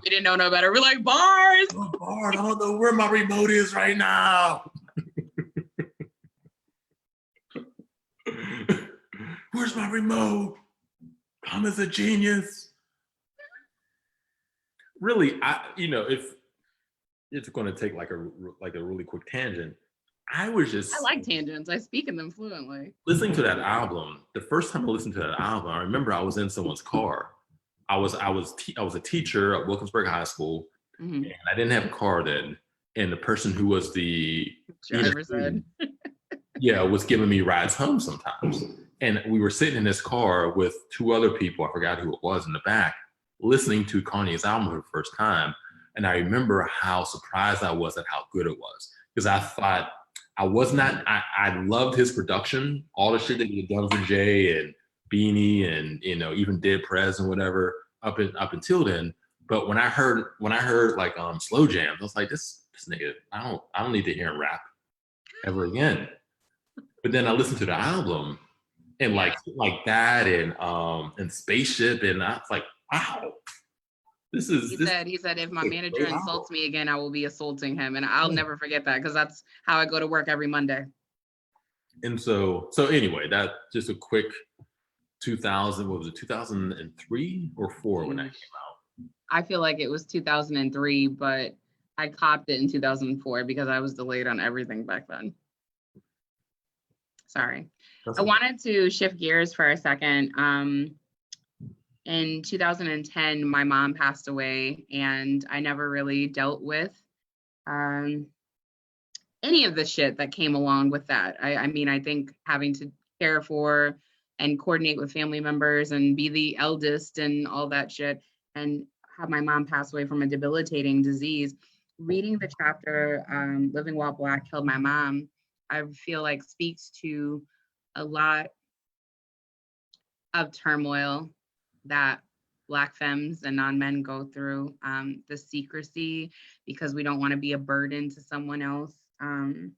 didn't know no better. We're like, bars. Oh, bars. I don't know where my remote is right now. Where's my remote? Common's a genius. Really, if it's going to take like a really quick tangent, I like tangents. I speak in them fluently. Listening to that album, the first time I listened to that album, I remember I was in someone's car. I was a teacher at Wilkinsburg High School, and I didn't have a car then. And the person who was the driver was giving me rides home sometimes. And we were sitting in this car with two other people, I forgot who it was, in the back, listening to Kanye's album for the first time. And I remember how surprised I was at how good it was. Because I thought, I loved his production, all the shit that he had done for Jay and Beanie and, you know, even Dead Prez and whatever up until then. But when I heard like Slow Jams, I was like, this nigga, I don't need to hear him rap ever again. But then I listened to the album and like that and Spaceship, and I was like, wow. He said, if my manager insults me again, I will be assaulting him. And I'll never forget that, because that's how I go to work every Monday. And so anyway, that just a quick 2003 or 4 when that came out? I feel like it was 2003, but I copped it in 2004 because I was delayed on everything back then. Sorry. I wanted to shift gears for a second. In 2010, my mom passed away, and I never really dealt with any of the shit that came along with that. I mean, I think having to care for and coordinate with family members and be the eldest and all that shit, and have my mom pass away from a debilitating disease. Reading the chapter, Living While Black Killed My Mom, I feel like speaks to a lot of turmoil that Black femmes and non-men go through, the secrecy, because we don't want to be a burden to someone else. And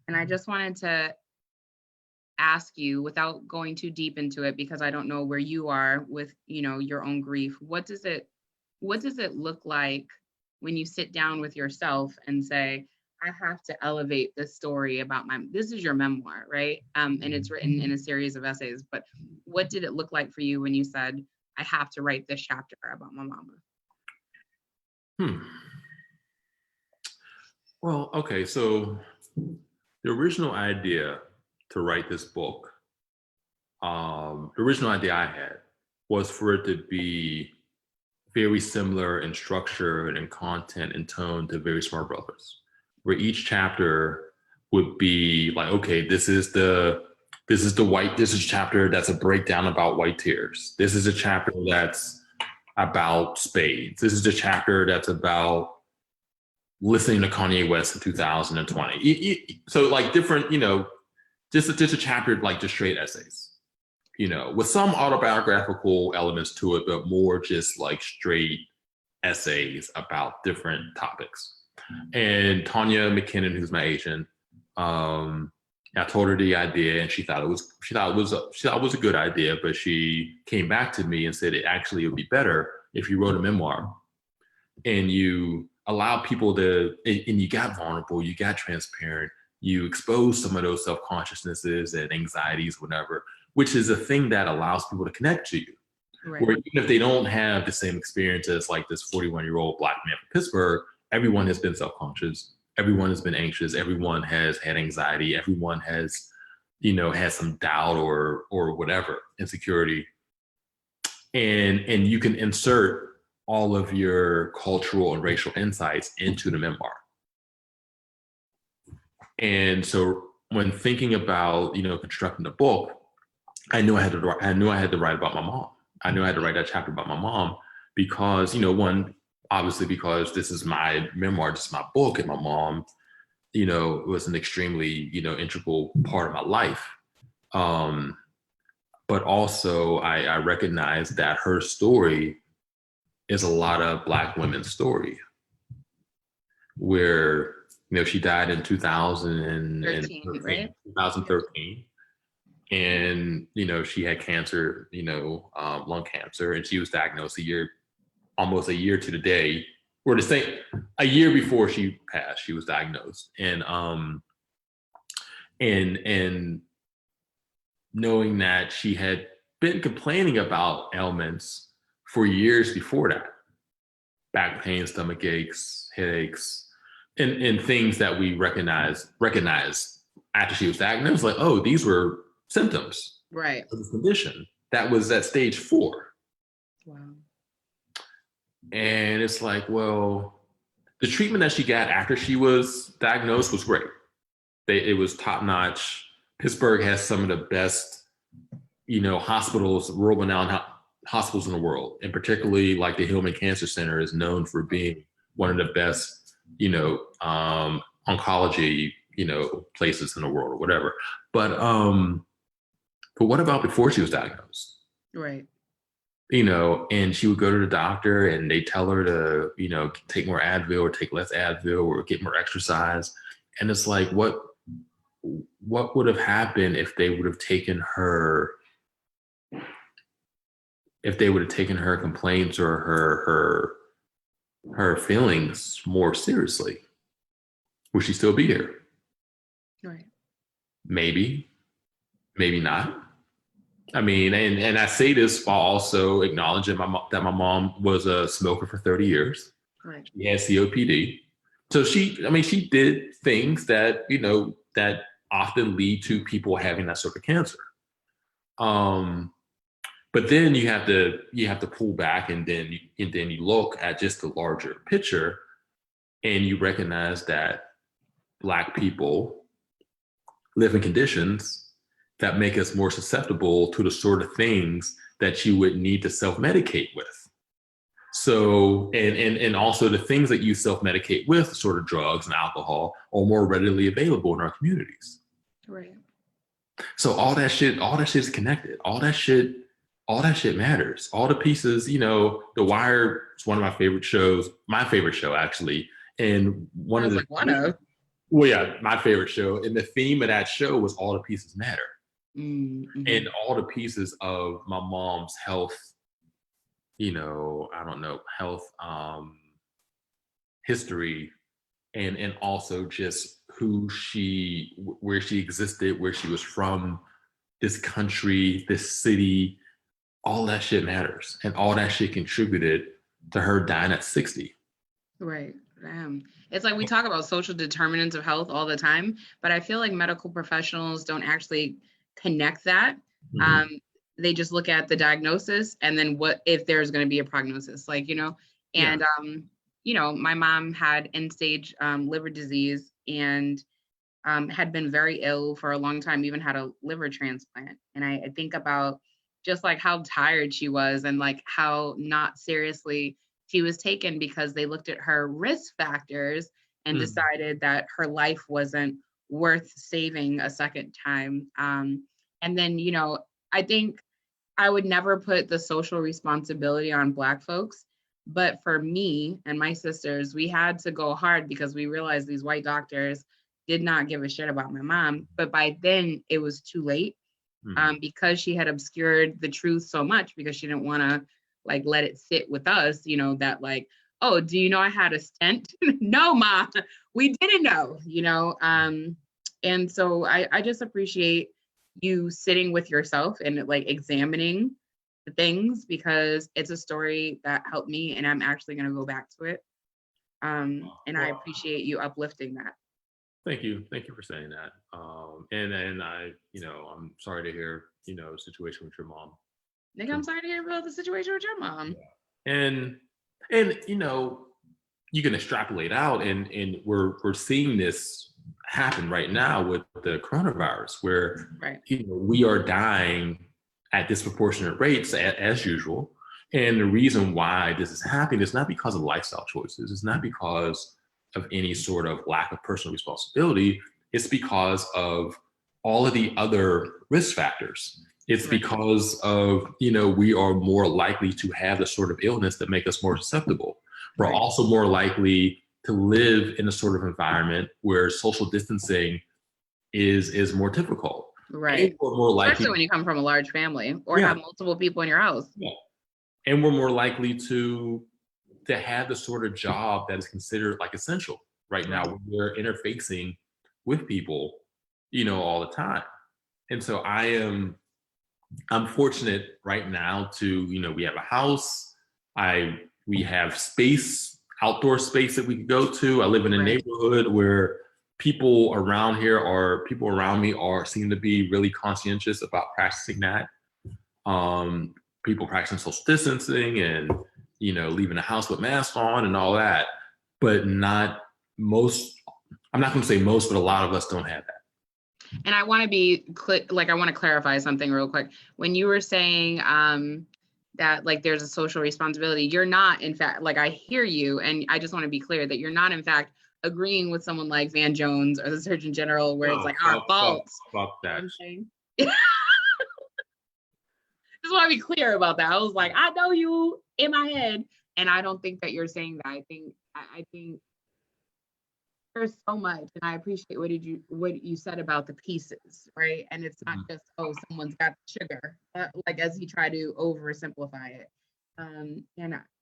I just wanted to ask you, without going too deep into it, because I don't know where you are with, you know, your own grief, what does it look like when you sit down with yourself and say, I have to elevate this story about this is your memoir, right? And it's written in a series of essays, but what did it look like for you when you said, I have to write this chapter about my mama? Well, okay, so the original idea to write this book, the original idea I had was for it to be very similar in structure and in content and tone to VerySmartBrothas, where each chapter would be like, okay, this is a chapter that's a breakdown about white tears. This is a chapter that's about spades. This is a chapter that's about listening to Kanye West in 2020. So like different, you know, just a chapter like just straight essays, you know, with some autobiographical elements to it, but more just like straight essays about different topics. And Tanya McKinnon, who's my agent, I told her the idea, and she thought it was a good idea, but she came back to me and said it would be better if you wrote a memoir and you allow people to, and you got vulnerable, you got transparent, you expose some of those self-consciousnesses and anxieties, whatever, which is a thing that allows people to connect to you. Right. Where even if they don't have the same experience as like this 41-year-old Black man from Pittsburgh, everyone has been self-conscious. Everyone has been anxious. Everyone has had anxiety. Everyone has, had some doubt or whatever, insecurity. And you can insert all of your cultural and racial insights into the memoir. And so when thinking about, constructing the book, I knew I had to write about my mom. I knew I had to write that chapter about my mom because, one, obviously because this is my memoir, this is my book, and my mom, was an extremely, integral part of my life. But also I recognize that her story is a lot of Black women's story where, she died in 2013, right? 2013. And, she had cancer, lung cancer, and she was diagnosed almost a year to the day, or to say a year before she passed, she was diagnosed. And knowing that she had been complaining about ailments for years before that, back pain, stomach aches, headaches, and things that we recognized after she was diagnosed, like, oh, these were symptoms of this condition. That was at stage 4. Wow. And it's like, well, the treatment that she got after she was diagnosed was great. It was top notch. Pittsburgh has some of the best, hospitals, world-renowned hospitals in the world. And particularly like the Hillman Cancer Center is known for being one of the best, oncology, places in the world or whatever. But what about before she was diagnosed? Right. And she would go to the doctor and they tell her to, take more Advil or take less Advil or get more exercise. And it's like, what would have happened if they would have taken her, complaints or her feelings more seriously? Would she still be here? Right. Maybe not. I mean, and I say this while also acknowledging that my mom was a smoker for 30 years. Right. She had COPD. So she did things that, that often lead to people having that sort of cancer. But then you have to pull back and then you look at just the larger picture and you recognize that Black people live in conditions that make us more susceptible to the sort of things that you would need to self-medicate with. So, and also the things that you self-medicate with, sort of drugs and alcohol, are more readily available in our communities. Right. So all that shit is connected. All that shit matters. All the pieces, The Wire is one of my favorite shows, my favorite show actually. And well, yeah, my favorite show. And the theme of that show was all the pieces matter. Mm-hmm. And all the pieces of my mom's health, health history, and also just where she existed, where she was from, this country, this city, all that shit matters. And all that shit contributed to her dying at 60. Right. Damn. It's like we talk about social determinants of health all the time, but I feel like medical professionals don't actually connect that. Mm-hmm. They just look at the diagnosis and then what if there's going to be a prognosis, and my mom had end-stage liver disease and had been very ill for a long time, even had a liver transplant. And I think about just like how tired she was and like how not seriously she was taken because they looked at her risk factors and decided that her life wasn't worth saving a second time. And then, I think I would never put the social responsibility on Black folks, but for me and my sisters, we had to go hard because we realized these white doctors did not give a shit about my mom. But by then it was too late, because she had obscured the truth so much, because she didn't want to like let it sit with us, you know, that like, oh, do you know I had a stent? No, Ma, we didn't know, you know. And so I just appreciate you sitting with yourself and like examining the things, because it's a story that helped me and I'm actually going to go back to it. And I appreciate you uplifting that. Thank you for saying that. And I, you know, I'm sorry to hear, you know, the situation with your mom. Nick, I'm sorry to hear about the situation with your mom. Yeah. And you know, you can extrapolate out, and we're seeing this happen right now with the coronavirus, where you know, we are dying at disproportionate rates as usual. And the reason why this is happening is not because of lifestyle choices. It's not because of any sort of lack of personal responsibility. It's because of all of the other risk factors. It's because of, you know, we are more likely to have the sort of illness that make us more susceptible. We're also more likely to live in a sort of environment where social distancing is more difficult. Right. We're more likely, especially when you come from a large family or have multiple people in your house. Yeah. And we're more likely to have the sort of job that is considered like essential right now, when we're interfacing with people, you know, all the time. And so I'm fortunate right now to, you know, we have a house, we have space, outdoor space that we could go to. I live in a neighborhood where people around me seem to be really conscientious about practicing that. People practicing social distancing and, you know, leaving the house with masks on and all that, but not most. I'm not going to say most, but a lot of us don't have that. And I want to be I want to clarify something real quick. When you were saying that like there's a social responsibility, you're not, in fact, like I hear you, and I just want to be clear that you're not, in fact, agreeing with someone like Van Jones or the Surgeon General, where it's like our fault. Fuck that. You know what I'm saying? Just want to be clear about that. I was like, I know you in my head, and I don't think that you're saying that. I think there's so much, and I appreciate what you said about the pieces, right? And it's not just, oh, someone's got sugar, like as you try to oversimplify it. And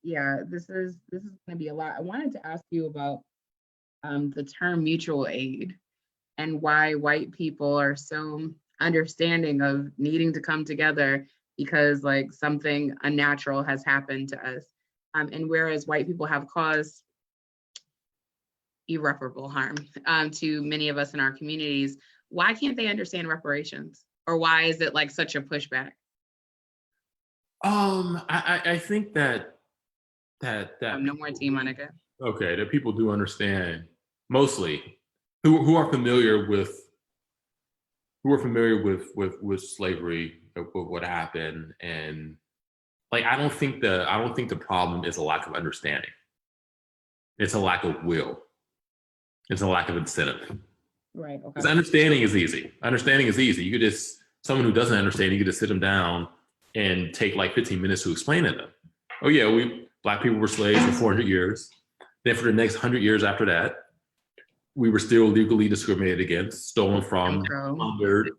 yeah, this is going to be a lot. I wanted to ask you about the term mutual aid and why white people are so understanding of needing to come together because like something unnatural has happened to us. And whereas white people have caused irreparable harm to many of us in our communities, why can't they understand reparations? Or why is it like such a pushback? I think that no more tea, Monica. Okay, that people do understand, mostly, who are familiar with slavery, with what happened, and like I don't think the problem is a lack of understanding. It's a lack of will. It's a lack of incentive. Right. Okay. Because understanding is easy. You could just, someone who doesn't understand, you could just sit them down and take like 15 minutes to explain to them. Oh yeah, Black people were slaves for 400 years. Then for the next 100 years after that, we were still legally discriminated against, stolen from, plundered,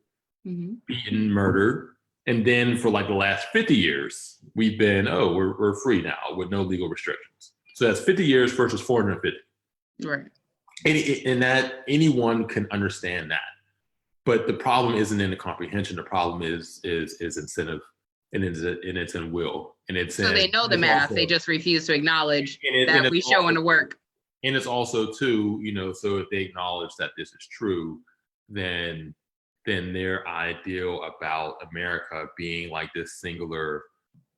beaten, murdered. And then for like the last 50 years, we've been, we're free now with no legal restrictions. So that's 50 years versus 450. Right. And that anyone can understand that. But the problem isn't in the comprehension. The problem is incentive, and it's in will. And it's so they know the math, also, they just refuse to acknowledge that we show in the work. And it's also too, you know, so if they acknowledge that this is true, then their ideal about America being like this singular,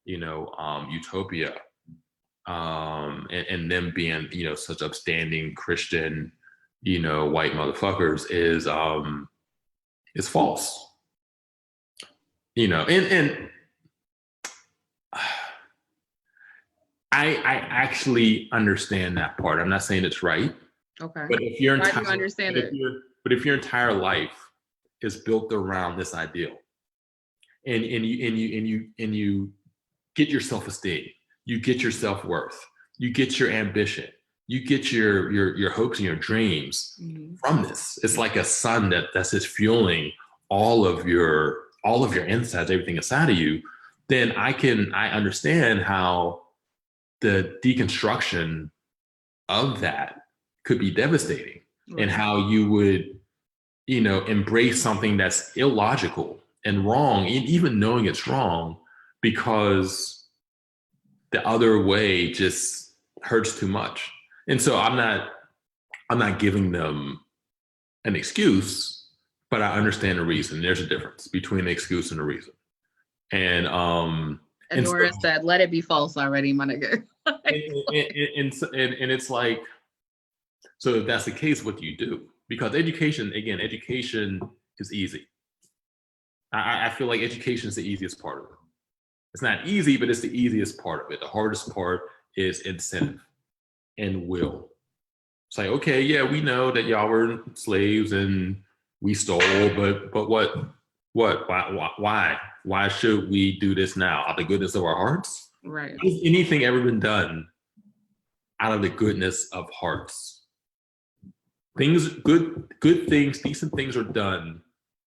you know, utopia, and them being, you know, such upstanding Christian, you know, white motherfuckers is false. You know, and I actually understand that part. I'm not saying it's right. Okay. But if your entire, why do you understand it? If your entire life is built around this ideal, and you get your self-esteem, you get your self-worth, you get your ambition, you get your hopes and your dreams from this. It's like a sun that's just fueling all of your insides, everything inside of you. Then I understand how the deconstruction of that could be devastating, and how you would, embrace something that's illogical and wrong, and even knowing it's wrong, because the other way just hurts too much. And so I'm not giving them an excuse, but I understand the reason. There's a difference between the excuse and the reason. And Nora said, "Let it be false already, my nigga." and it's like, so if that's the case, what do you do? Because education is easy. I feel like education is the easiest part of it. It's not easy, but it's the easiest part of it. The hardest part is incentive and will. It's like, okay, yeah, we know that y'all were slaves and we stole, but what? Why should we do this now? Out of the goodness of our hearts? Right. Has anything ever been done out of the goodness of hearts? Good things, decent things are done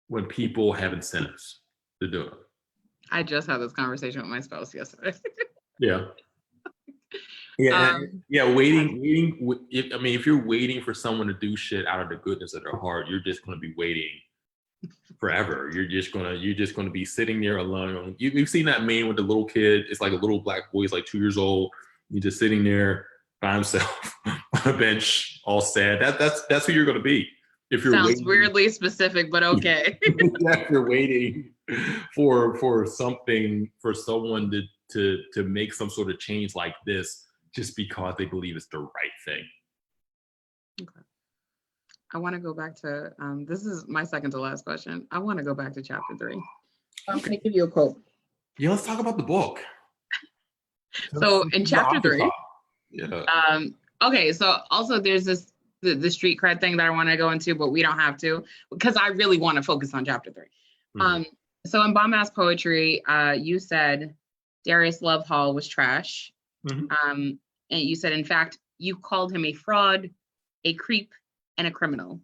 when people have incentives to do it. I just had this conversation with my spouse yesterday. Yeah. Waiting. If you're waiting for someone to do shit out of the goodness of their heart, you're just going to be waiting forever. You're just gonna be sitting there alone. You've seen that meme with the little kid. It's like a little black boy. He's like 2 years old. He's just sitting there by himself on a bench, all sad. That's who you're gonna be if you're Sounds waiting. Weirdly specific, but okay. If you're waiting for something, for someone to make some sort of change like this, just because they believe it's the right thing. Okay. I want to go back to, this is my second to last question. I want to go back to chapter 3. I'm going to give you a quote. Yeah, let's talk about the book. So in chapter 3, okay, so also there's the street cred thing that I want to go into, but we don't have to, because I really want to focus on chapter 3. So in Bomb-Ass Poetry, you said Darius Love Hall was trash. And you said, in fact, you called him a fraud, a creep, and a criminal.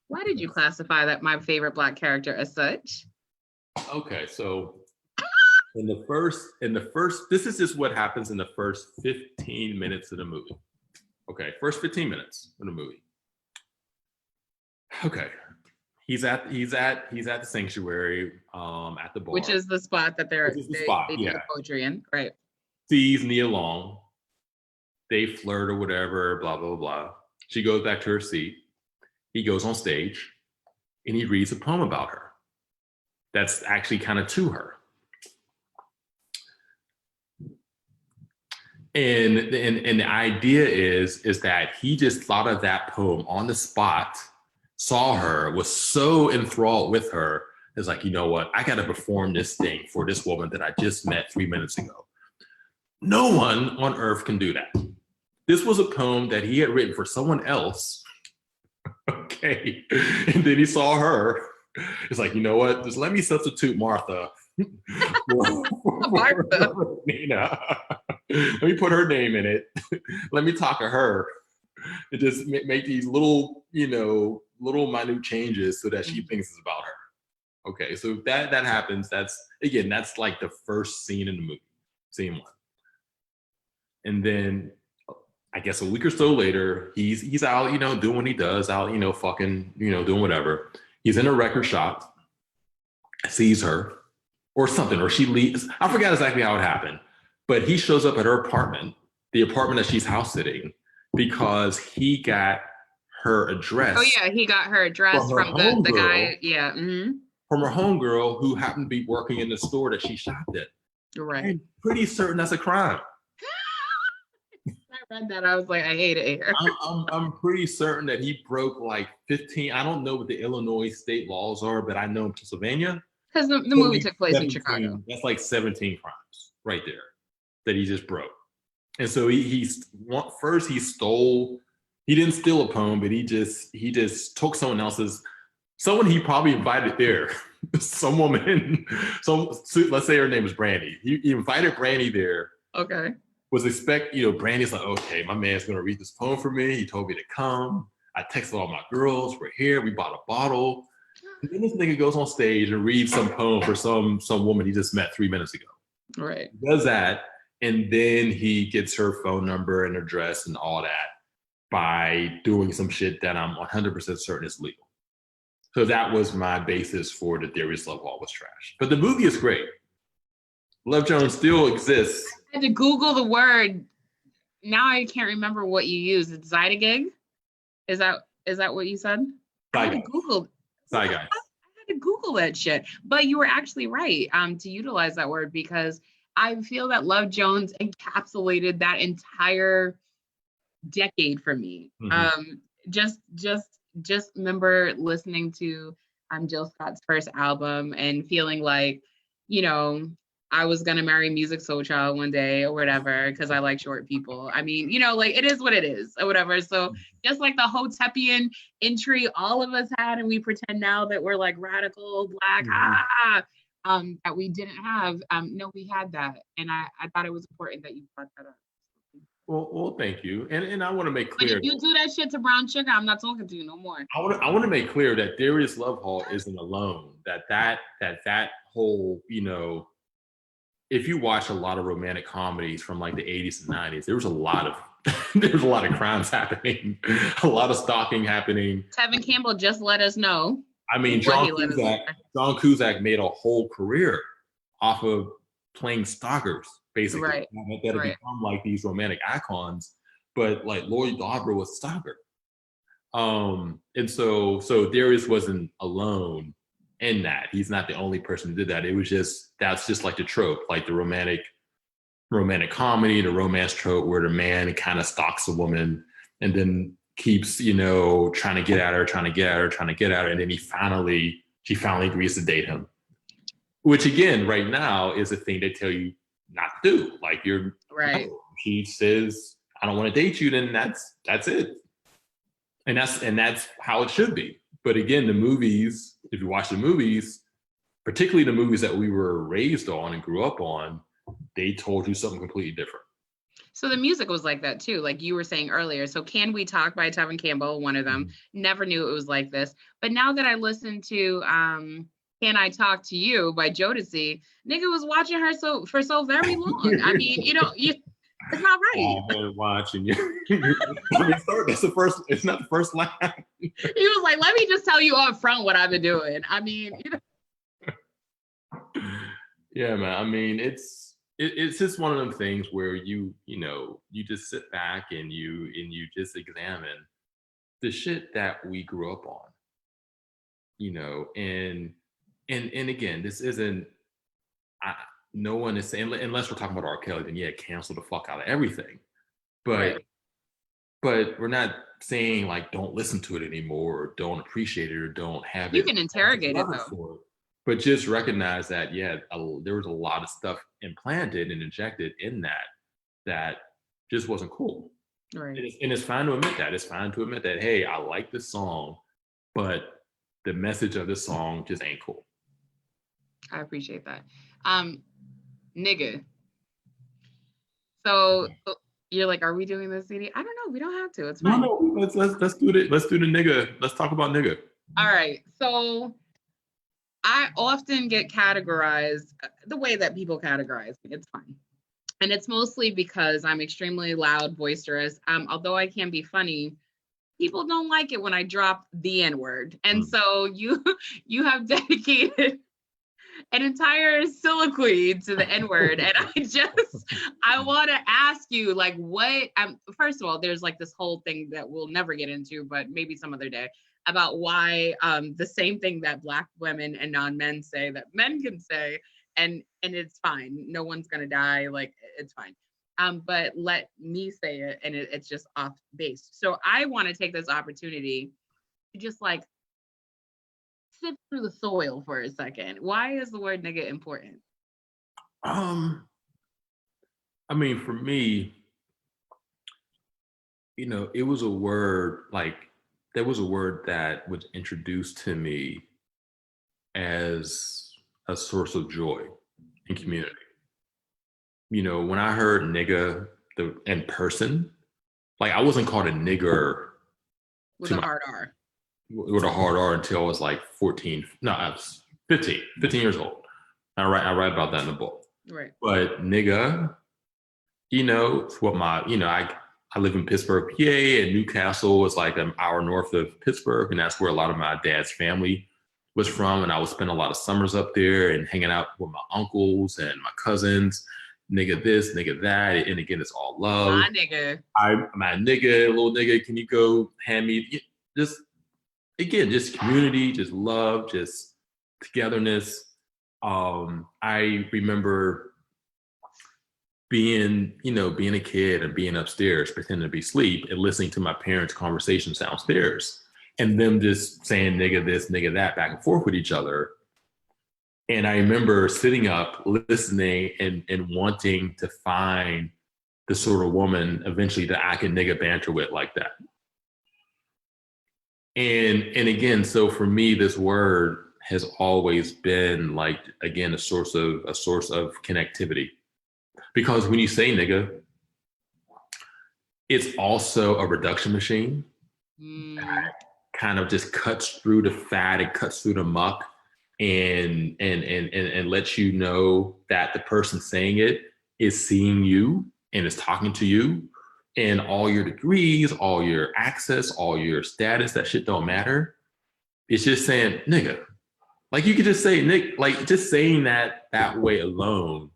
Why did you classify that my favorite Black character as such? Okay, so in the first, this is just what happens in the first 15 minutes of the movie. Okay, first 15 minutes of the movie. Okay, he's at the sanctuary, at the bar, which is the spot that they do the poetry in, right? Sees Nia Long. They flirt or whatever, blah blah blah. She goes back to her seat. He goes on stage and he reads a poem about her. That's actually kind of to her. And the idea is that he just thought of that poem on the spot, saw her, was so enthralled with her, is like, you know what, I gotta perform this thing for this woman that I just met 3 minutes ago. No one on earth can do that. This was a poem that he had written for someone else. Okay, and then he saw her. It's like, you know what? Just let me substitute Martha. Martha. Nina. Let me put her name in it. Let me talk to her and just make these little minute changes so that she thinks it's about her. Okay, so that happens. That's like the first scene in the movie, scene 1. And then I guess a week or so later, he's out, doing what he does, out, fucking, doing whatever. He's in a record shop, sees her or something, or she leaves. I forgot exactly how it happened, but he shows up at her apartment, the apartment that she's house sitting, because he got her address. Oh yeah, he got her address from the guy. Yeah. Mm-hmm. From her homegirl who happened to be working in the store that she shopped at. Right. I'm pretty certain that's a crime. I read that, I was like, I hate it here. I'm pretty certain that he broke like 15. I don't know what the Illinois state laws are, but I know in Pennsylvania. Because the movie took place in Chicago. That's like 17 crimes right there that he just broke. And so he stole. He didn't steal a poem, but he just took someone else's. Someone he probably invited there. Some woman. Let's say her name is Brandy. He invited Brandy there. Okay. was Brandy's like, okay, my man's gonna read this poem for me. He told me to come. I texted all my girls, we're here, we bought a bottle. And then this nigga goes on stage and reads some poem for some woman he just met 3 minutes ago. Right. He does that, and then he gets her phone number and address and all that by doing some shit that I'm 100% certain is legal. So that was my basis for the Darius Love Hall was trash. But the movie is great. Love Jones still exists. I had to Google the word. Now I can't remember what you used. It's Zytogig? Is that what you said? I had to Google. I had to Google that shit. But you were actually right to utilize that word, because I feel that Love Jones encapsulated that entire decade for me. Mm-hmm. Just remember listening to Jill Scott's first album and feeling like, I was gonna marry Music Soul Child one day or whatever, because I like short people. I mean, like it is what it is or whatever. So just like the Hotepian entry all of us had, and we pretend now that we're like radical black, that we didn't have. No, we had that. And I thought it was important that you brought that up. Well, thank you. And I want to make clear. But if you do that shit to Brown Sugar, I'm not talking to you no more. I want to make clear that Darius Love Hall isn't alone. That whole, if you watch a lot of romantic comedies from like the 80s and 90s, there was a lot of crimes happening, a lot of stalking happening. Tevin Campbell just let us know. I mean, John Cusack made a whole career off of playing stalkers, basically. Right. That have become like these romantic icons, but like Lloyd Dobber was a stalker. And so Darius wasn't alone in that. He's not the only person who did that. It was that's just like the trope, like the romantic comedy, the romance trope where the man kind of stalks a woman and then keeps, trying to get at her, and then she finally agrees to date him. Which again, right now is a thing they tell you not to do. Like you're right. He says, I don't want to date you, then that's it. And that's how it should be. But again, the movies, if you watch the movies, particularly the movies that we were raised on and grew up on, they told you something completely different. So the music was like that too, like you were saying earlier. So Can We Talk by Tevin Campbell, one of them, never knew it was like this. But now that I listened to Can I Talk to You by Jodeci, nigga was watching her for so very long. I mean, it's not right. I've been watching you. It's not the first line. He was like, let me just tell you up front what I've been doing. I mean, Yeah, man. I mean, it's just one of them things where you just sit back and you just examine the shit that we grew up on. And again, this isn't no one is saying, unless we're talking about R. Kelly, then yeah, cancel the fuck out of everything. But we're not saying like don't listen to it anymore, or don't appreciate it, or don't have it. You can interrogate it though. But just recognize that there was a lot of stuff implanted and injected in that just wasn't cool. Right. And it's fine to admit that. It's fine to admit that, hey, I like this song, but the message of this song just ain't cool. I appreciate that. Nigga. So you're like, are we doing this CD? I don't know. We don't have to. It's fine. No, let's do it. Let's do the nigga. Let's talk about nigga. All right. So I often get categorized the way that people categorize me. It's fine. And it's mostly because I'm extremely loud, boisterous. Although I can be funny, people don't like it when I drop the N-word. And so you have dedicated an entire soliloquy to the N-word. And I want to ask you, like, what, first of all, there's like this whole thing that we'll never get into, but maybe some other day, about why the same thing that Black women and non-men say that men can say, and it's fine. No one's gonna die, like, it's fine. But let me say it, and it's just off base. So I want to take this opportunity to just like sift through the soil for a second. Why is the word nigga important? I mean, for me, it was a word there was a word that was introduced to me as a source of joy in community. When I heard nigga in person. Like I wasn't called a nigger with a hard R. With a hard R until I was like 14. No, I was 15 years old. I write about that in the book. Right. But nigga, it's what I live in Pittsburgh, PA, and Newcastle is like an hour north of Pittsburgh, and that's where a lot of my dad's family was from. And I would spend a lot of summers up there and hanging out with my uncles and my cousins. Nigga this, nigga that, and again, it's all love. My nigga. My nigga, little nigga, can you go hand me just community, just love, just togetherness. I remember being a kid and being upstairs, pretending to be asleep and listening to my parents' conversations downstairs and them just saying nigga this, nigga that back and forth with each other. And I remember sitting up, listening and wanting to find the sort of woman eventually that I could nigga banter with like that. And again, so for me, this word has always been like, again, a source of connectivity. Because when you say nigga, it's also a reduction machine. That kind of just cuts through the fat, it cuts through the muck and lets you know that the person saying it is seeing you and is talking to you. And all your degrees, all your access, all your status, that shit don't matter. It's just saying nigga. Like you could just say Nick, like just saying that way alone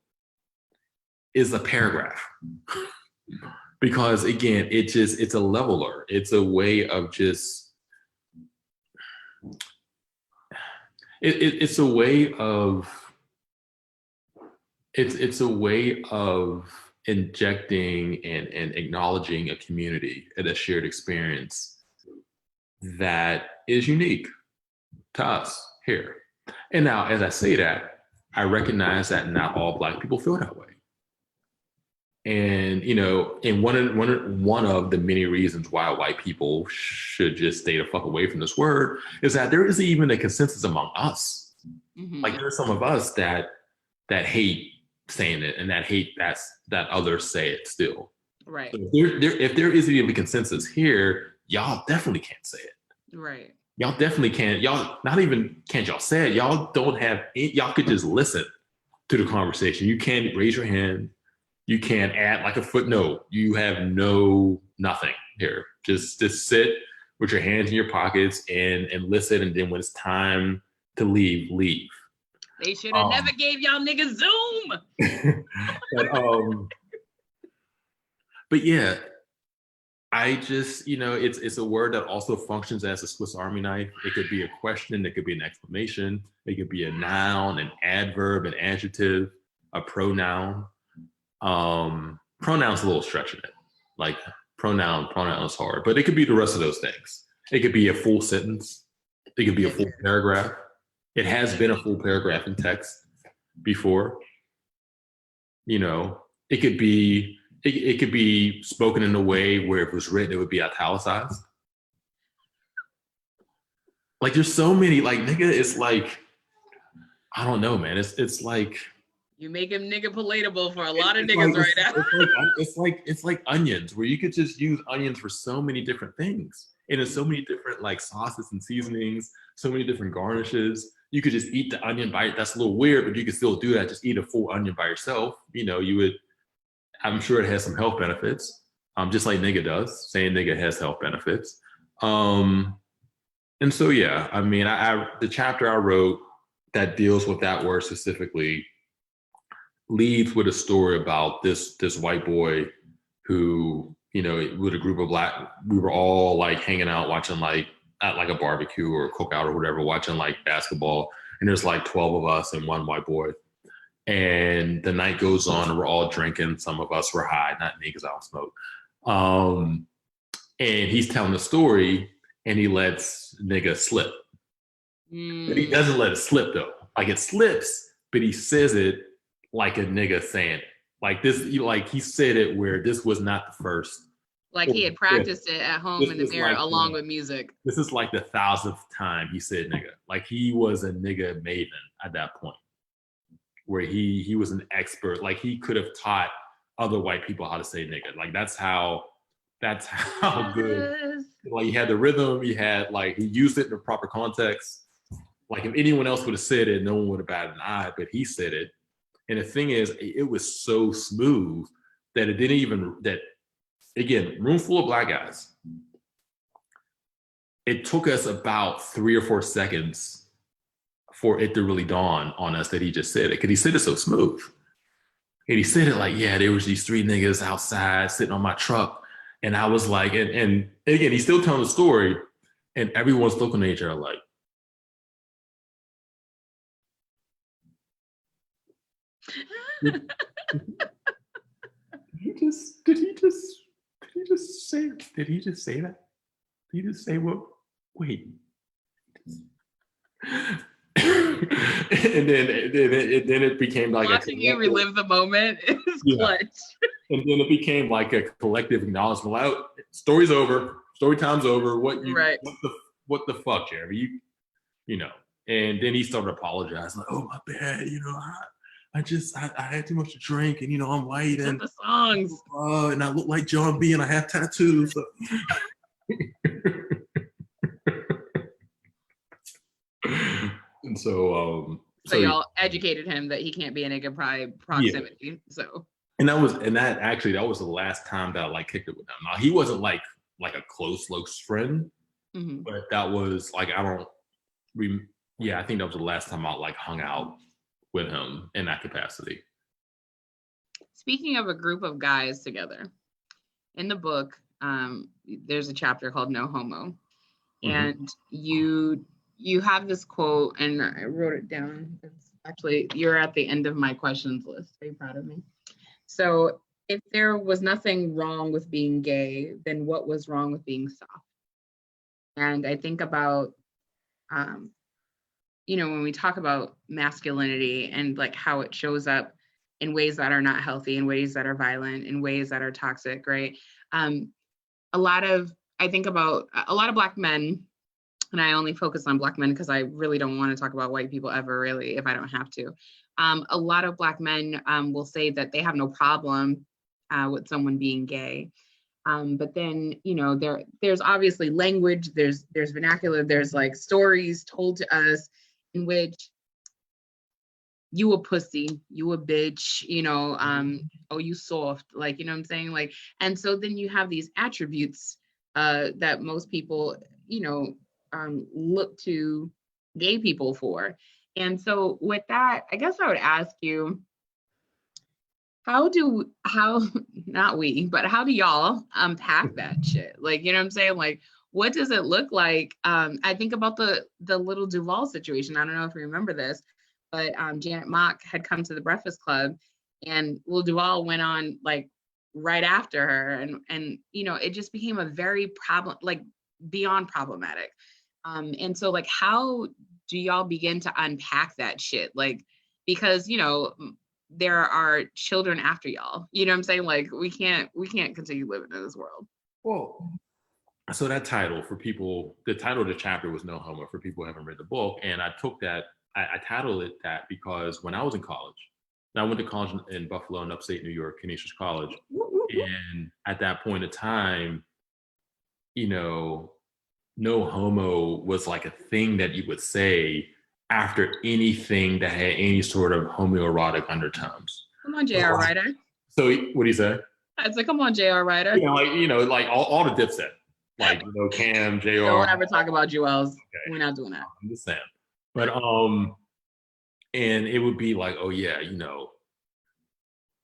is a paragraph. Because again, it's a leveler. It's a way of just, it's a way of injecting and acknowledging a community and a shared experience that is unique to us here. And now, as I say that, I recognize that not all Black people feel that way. And, and one of the many reasons why white people should just stay the fuck away from this word is that there isn't even a consensus among us. Mm-hmm. Like there are some of us that hate saying it and that hate that others say it still. Right. So if there isn't even a consensus here, y'all definitely can't say it. Right. Y'all definitely can't. Y'all not even can't y'all say it. Y'all don't have. Y'all could just listen to the conversation. You can't raise your hand. You can't add like a footnote. You have nothing here. Just sit with your hands in your pockets and listen. And then when it's time to leave. They should have never gave y'all niggas Zoom. But yeah, I just, it's a word that also functions as a Swiss Army knife. It could be a question, it could be an exclamation, it could be a noun, an adverb, an adjective, a pronoun. Pronoun's a little stretching it. Like pronoun is hard, but it could be the rest of those things. It could be a full sentence. It could be a full paragraph. It has been a full paragraph in text before. It could be spoken in a way where if it was written, it would be italicized. Like there's so many, like nigga, it's like, I don't know, man. It's like you make him nigga palatable for a lot of niggas right now. It's like onions, where you could just use onions for so many different things. And there's so many different like sauces and seasonings, so many different garnishes. You could just eat the onion by it. That's a little weird, but you could still do that. Just eat a full onion by yourself. You would, I'm sure it has some health benefits, just like nigga does. Saying nigga has health benefits. And so, yeah, I mean, the chapter I wrote that deals with that word specifically leads with a story about this white boy who, with a group of Black, we were all like hanging out watching like at like a barbecue or a cookout or whatever, watching like basketball. And there's like 12 of us and one white boy. And the night goes on and we're all drinking. Some of us were high, not me because I don't smoke. And he's telling the story and he lets nigga slip. But he doesn't let it slip though. Like it slips, but he says it like a nigga saying it. Like this, like he said it where this was not the first. Like he had practiced it at home in the mirror like, along with music. This is like the 1,000th time he said nigga. Like he was a nigga maven at that point, where he was an expert. Like he could have taught other white people how to say nigga. Like that's how good. Like he had the rhythm, he used it in the proper context. Like if anyone else would have said it, no one would have batted an eye, but he said it. And the thing is, it was so smooth that it didn't even, that again, room full of black guys. It took us about 3 or 4 seconds for it to really dawn on us that he just said it, because he said it so smooth. And he said it like, yeah, there was these 3 niggas outside sitting on my truck. And I was like, and again, he's still telling the story, and everyone's looking at each other like, did he just say that? Did he just say what? Wait. and then it became like watching you relive the moment is clutch. And then it became like a collective acknowledgement. Like, story's over. Story time's over. What the fuck, Jeremy? You know. And then he started apologizing. Like, oh my bad. You know, I had too much to drink, and I'm white, and the songs. And I look like John B, and I have tattoos. So. And so y'all educated him that he can't be a nigga by proximity. Yeah. So. And that was the last time that I like kicked it with him. Now he wasn't like a close friend, but that was like I think that was the last time I like hung out with him in that capacity. Speaking of a group of guys together, in the book, there's a chapter called "No Homo," and you have this quote, and I wrote it down. It's actually, you're at the end of my questions list. Are you proud of me? So, if there was nothing wrong with being gay, then what was wrong with being soft? And I think about, when we talk about masculinity and like how it shows up in ways that are not healthy, in ways that are violent, in ways that are toxic, right? I think about a lot of Black men, and I only focus on Black men because I really don't want to talk about white people ever, really, if I don't have to. A lot of Black men will say that they have no problem with someone being gay. But then, there's obviously language, there's vernacular, there's like stories told to us in which you a pussy, you a bitch, oh, you soft, like, you know what I'm saying? Like, and so then you have these attributes that most people, look to gay people for. And so with that, I guess I would ask you, how do y'all unpack that shit? Like, you know what I'm saying? Like, what does it look like? I think about the little Duvall situation. I don't know if you remember this, but Janet Mock had come to the Breakfast Club, and Lil Duvall went on like right after her, and it just became a very beyond problematic. And so like, how do y'all begin to unpack that shit? Like, because there are children after y'all. You know what I'm saying? Like, we can't continue living in this world. Well, so that title for people, the title of the chapter was "No Homo" for people who haven't read the book, and I took that. I titled it that because when I was in college, and I went to college in Buffalo in upstate New York, Canisius College, and at that point in time, no homo was like a thing that you would say after anything that had any sort of homoerotic undertones. Come on, J.R. Ryder. So what do you say? I said, come on, J.R. Ryder. Like all the Dipset, like Cam, J.R. Don't ever talk about Jewels. Okay. We're not doing that. I'm just saying. But and it would be like, oh yeah,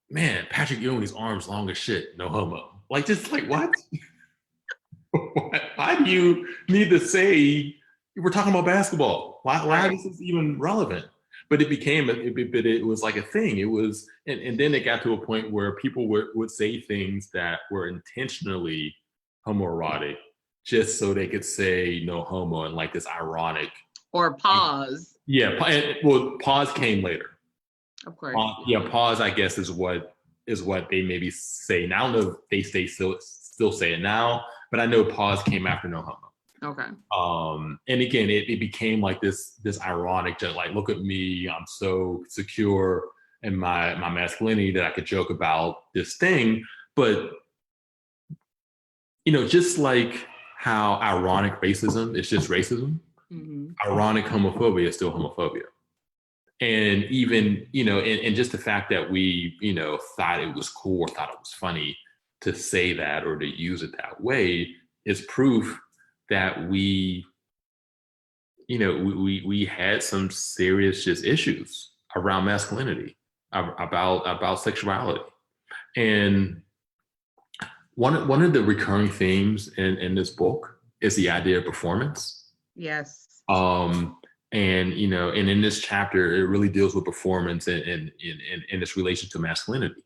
man, Patrick Ewing's arms long as shit, no homo. Like, just like, what? Why do you need to say we're talking about basketball? Why is this even relevant? But it was like a thing. It was, and then it got to a point where people would say things that were intentionally homoerotic just so they could say no homo and like this ironic. Or pause. Yeah, well, pause came later. Of course. Pause, I guess, is what they maybe say now. I don't know if they still say it now, but I know pause came after no homo. Okay. And again, it became like this ironic, just like, look at me, I'm so secure, and my masculinity, that I could joke about this thing. But, just like how ironic racism is just racism, ironic homophobia is still homophobia. And even, and just the fact that we, thought it was cool or thought it was funny to say that or to use it that way is proof that we had some serious just issues around masculinity, about sexuality. And one of the recurring themes in this book is the idea of performance. Yes. And in this chapter, it really deals with performance and in its relation to masculinity,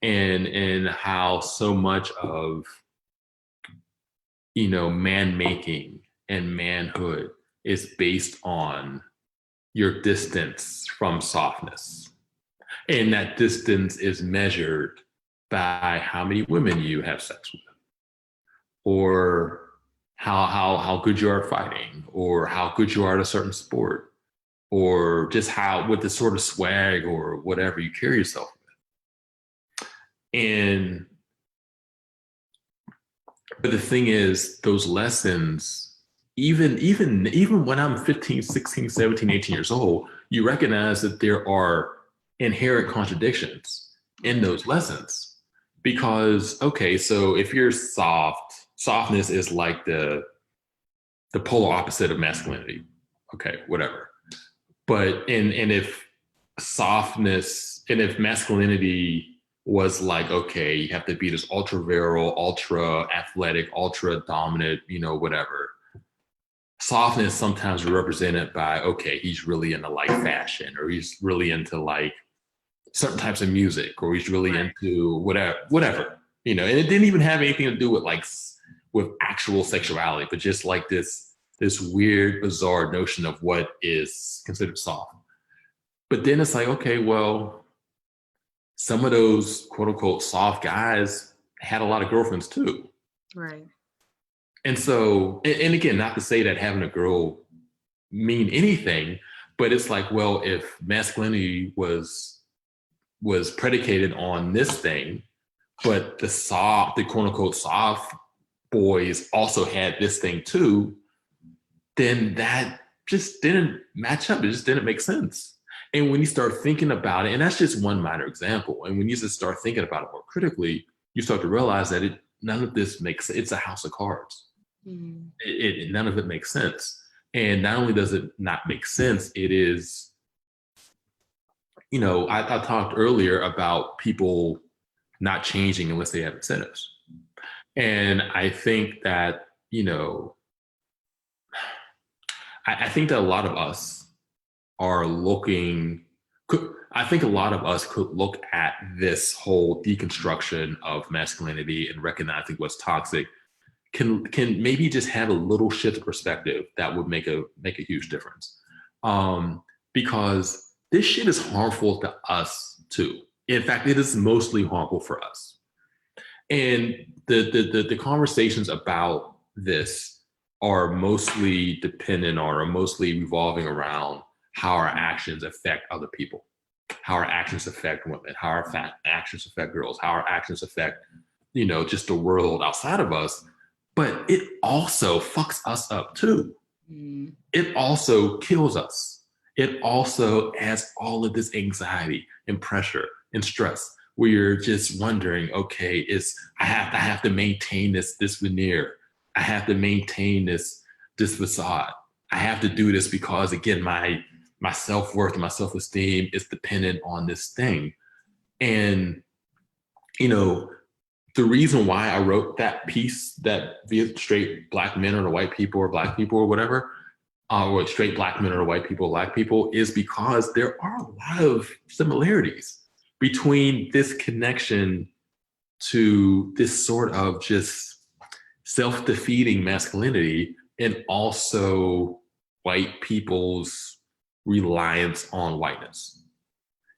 and how so much of man making and manhood is based on your distance from softness, and that distance is measured by how many women you have sex with, or how good you are at fighting, or how good you are at a certain sport, or just with the sort of swag or whatever you carry yourself with. But the thing is, those lessons, even when I'm 15, 16, 17, 18 years old, you recognize that there are inherent contradictions in those lessons. Because, okay, so if you're softness is like the polar opposite of masculinity. Okay, whatever. But and if masculinity was like, okay, you have to be this ultra virile, ultra athletic, ultra dominant, whatever. Softness sometimes represented by, okay, he's really into like fashion, or he's really into like certain types of music, or he's really into whatever, and it didn't even have anything to do with actual sexuality, but just like this weird, bizarre notion of what is considered soft. But then it's like, okay, well, some of those quote unquote soft guys had a lot of girlfriends too. Right. And so, and again, not to say that having a girl mean anything, but it's like, well, if masculinity was predicated on this thing, but the quote unquote soft boys also had this thing too, then that just didn't match up. It just didn't make sense. And when you start thinking about it, and that's just one minor example, and when you just start thinking about it more critically, you start to realize that none of this makes sense. It's a house of cards. None of it makes sense. And not only does it not make sense, it is, I talked earlier about people not changing unless they have incentives. And I think that, I think that a lot of us are I think a lot of us could look at this whole deconstruction of masculinity and recognizing what's toxic can maybe just have a little shift of perspective that would make a huge difference. Because this shit is harmful to us too. In fact, it is mostly harmful for us. And the conversations about this are mostly dependent on, or mostly revolving around how our actions affect other people, how our actions affect women, how our actions affect girls, how our actions affect, just the world outside of us. But it also fucks us up too. It also kills us. It also adds all of this anxiety and pressure and stress, where you're just wondering, okay, I have to maintain this veneer. I have to maintain this facade. I have to do this because, again, my self-worth and my self-esteem is dependent on this thing. And, the reason why I wrote that piece that straight black men are the white people or black people or whatever, or straight black men are the white people, black people, is because there are a lot of similarities between this connection to this sort of just self-defeating masculinity and also white people's reliance on whiteness.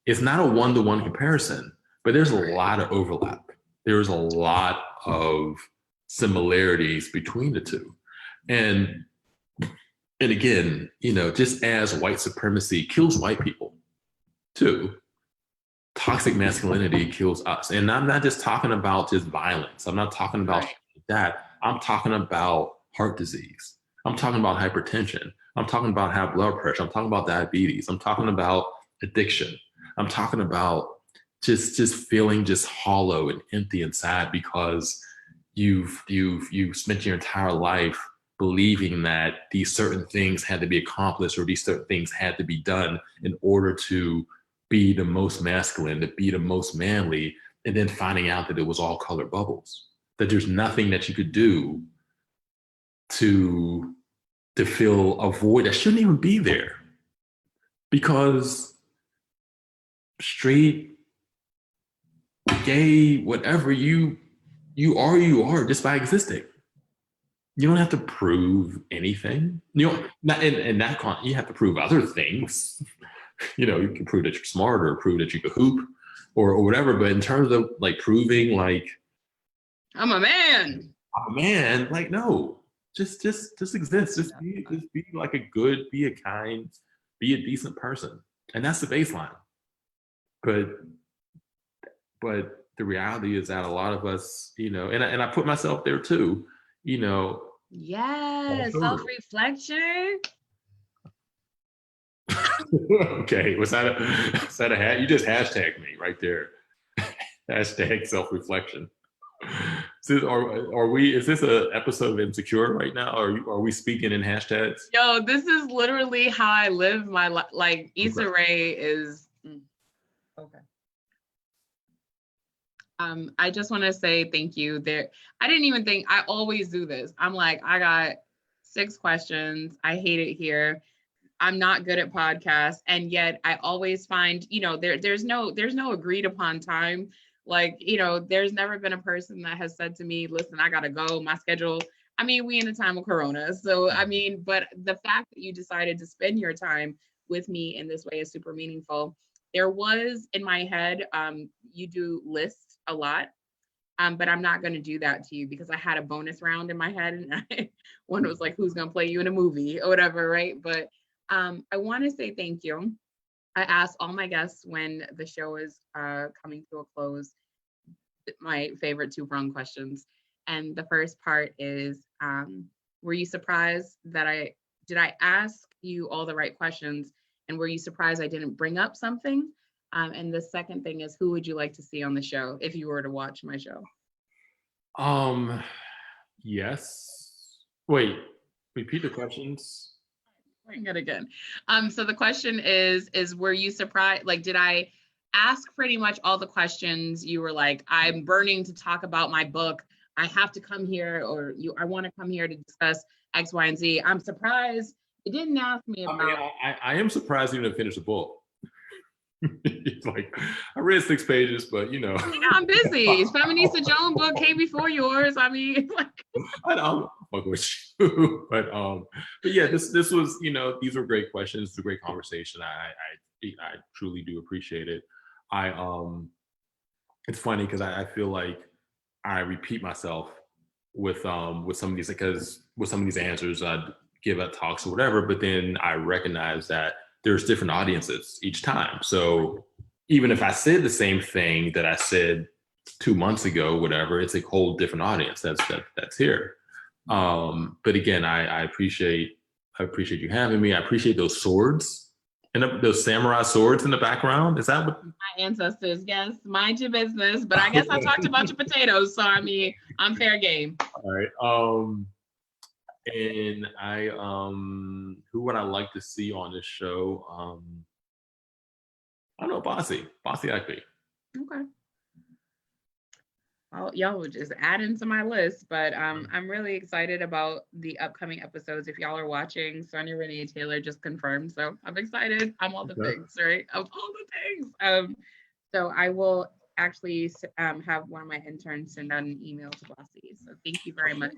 It's not a one-to-one comparison, but there's a lot of overlap. There's a lot of similarities between the two. And again, just as white supremacy kills white people too, toxic masculinity kills us. And I'm not just talking about just violence. I'm not talking about that. I'm talking about heart disease. I'm talking about hypertension. I'm talking about high blood pressure. I'm talking about diabetes. I'm talking about addiction. I'm talking about just feeling just hollow and empty inside because you've spent your entire life believing that these certain things had to be accomplished or these certain things had to be done in order to be the most masculine, to be the most manly, and then finding out that it was all colored bubbles, that there's nothing that you could do to fill a void that shouldn't even be there. Because straight, gay, whatever you are just by existing. You don't have to prove anything. You know, not in that you have to prove other things. You know, you can prove that you're smart or prove that you can hoop or whatever. But in terms of like proving like I'm a man. Like no, just exist. Just be like a good, be a kind, be a decent person, and that's the baseline. But the reality is that a lot of us, you know, and I put myself there too, you know. Yes, self-reflection. Okay, was that a hat? You just hashtagged me right there. Hashtag self-reflection. Is this an episode of Insecure right now? Are we speaking in hashtags? Yo, this is literally how I live my life. Like Issa Rae is okay. I just want to say thank you. I didn't even think, I always do this. I'm like, I got 6 questions. I hate it here. I'm not good at podcasts. And yet I always find, you know, there's no agreed upon time. Like, you know, there's never been a person that has said to me, listen, I gotta go, my schedule. I mean, we in a time of Corona. So, I mean, but the fact that you decided to spend your time with me in this way is super meaningful. There was in my head, you do lists a lot, but I'm not going to do that to you because I had a bonus round in my head. And one was like, who's going to play you in a movie or whatever, right? But I want to say thank you. I asked all my guests when the show is coming to a close, my favorite 2-pronged questions. And the first part is, were you surprised that did I ask you all the right questions? And were you surprised I didn't bring up something? And the second thing is, who would you like to see on the show if you were to watch my show? Yes. Wait, repeat the questions. Bring it again. So the question is were you surprised? Like, did I ask pretty much all the questions? You were like, I'm burning to talk about my book. I have to come here, or I want to come here to discuss X, Y, and Z. I'm surprised it didn't ask me about. I am surprised you didn't finish the book. It's like, I read 6 pages, but you know. I'm busy. Feminista Joan book came before yours. I mean, like. I don't fuck with you, but yeah, this was, you know, these were great questions. It's a great conversation. I truly do appreciate it. It's funny because I feel like I repeat myself with some of these, because with some of these answers I give at talks or whatever, but then I recognize that there's different audiences each time. So even if I said the same thing that I said 2 months ago, whatever, it's a whole different audience that's here. But again, I appreciate you having me. I appreciate those swords and those samurai swords in the background. Is that what? My ancestors, yes. Mind your business. But I guess I talked about your potatoes, so I mean, I'm fair game. All right. And who would I like to see on this show? I don't know, Bossy Ecco. Okay. Well, y'all would just add into my list, but I'm really excited about the upcoming episodes. If y'all are watching, Sonia Renee Taylor just confirmed, so I'm excited. I'm all the things, right? I'm all the things. So I will actually have one of my interns send out an email to Bossy. So thank you very much.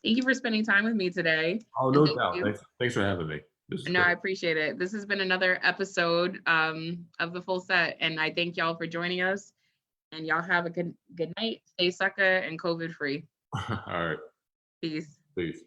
Thank you for spending time with me today. Oh, no doubt. Thanks for having me. No, I appreciate it. This has been another episode of The Full Set, and I thank y'all for joining us. And y'all have a good night. Stay sucker and COVID free. All right. Peace. Peace.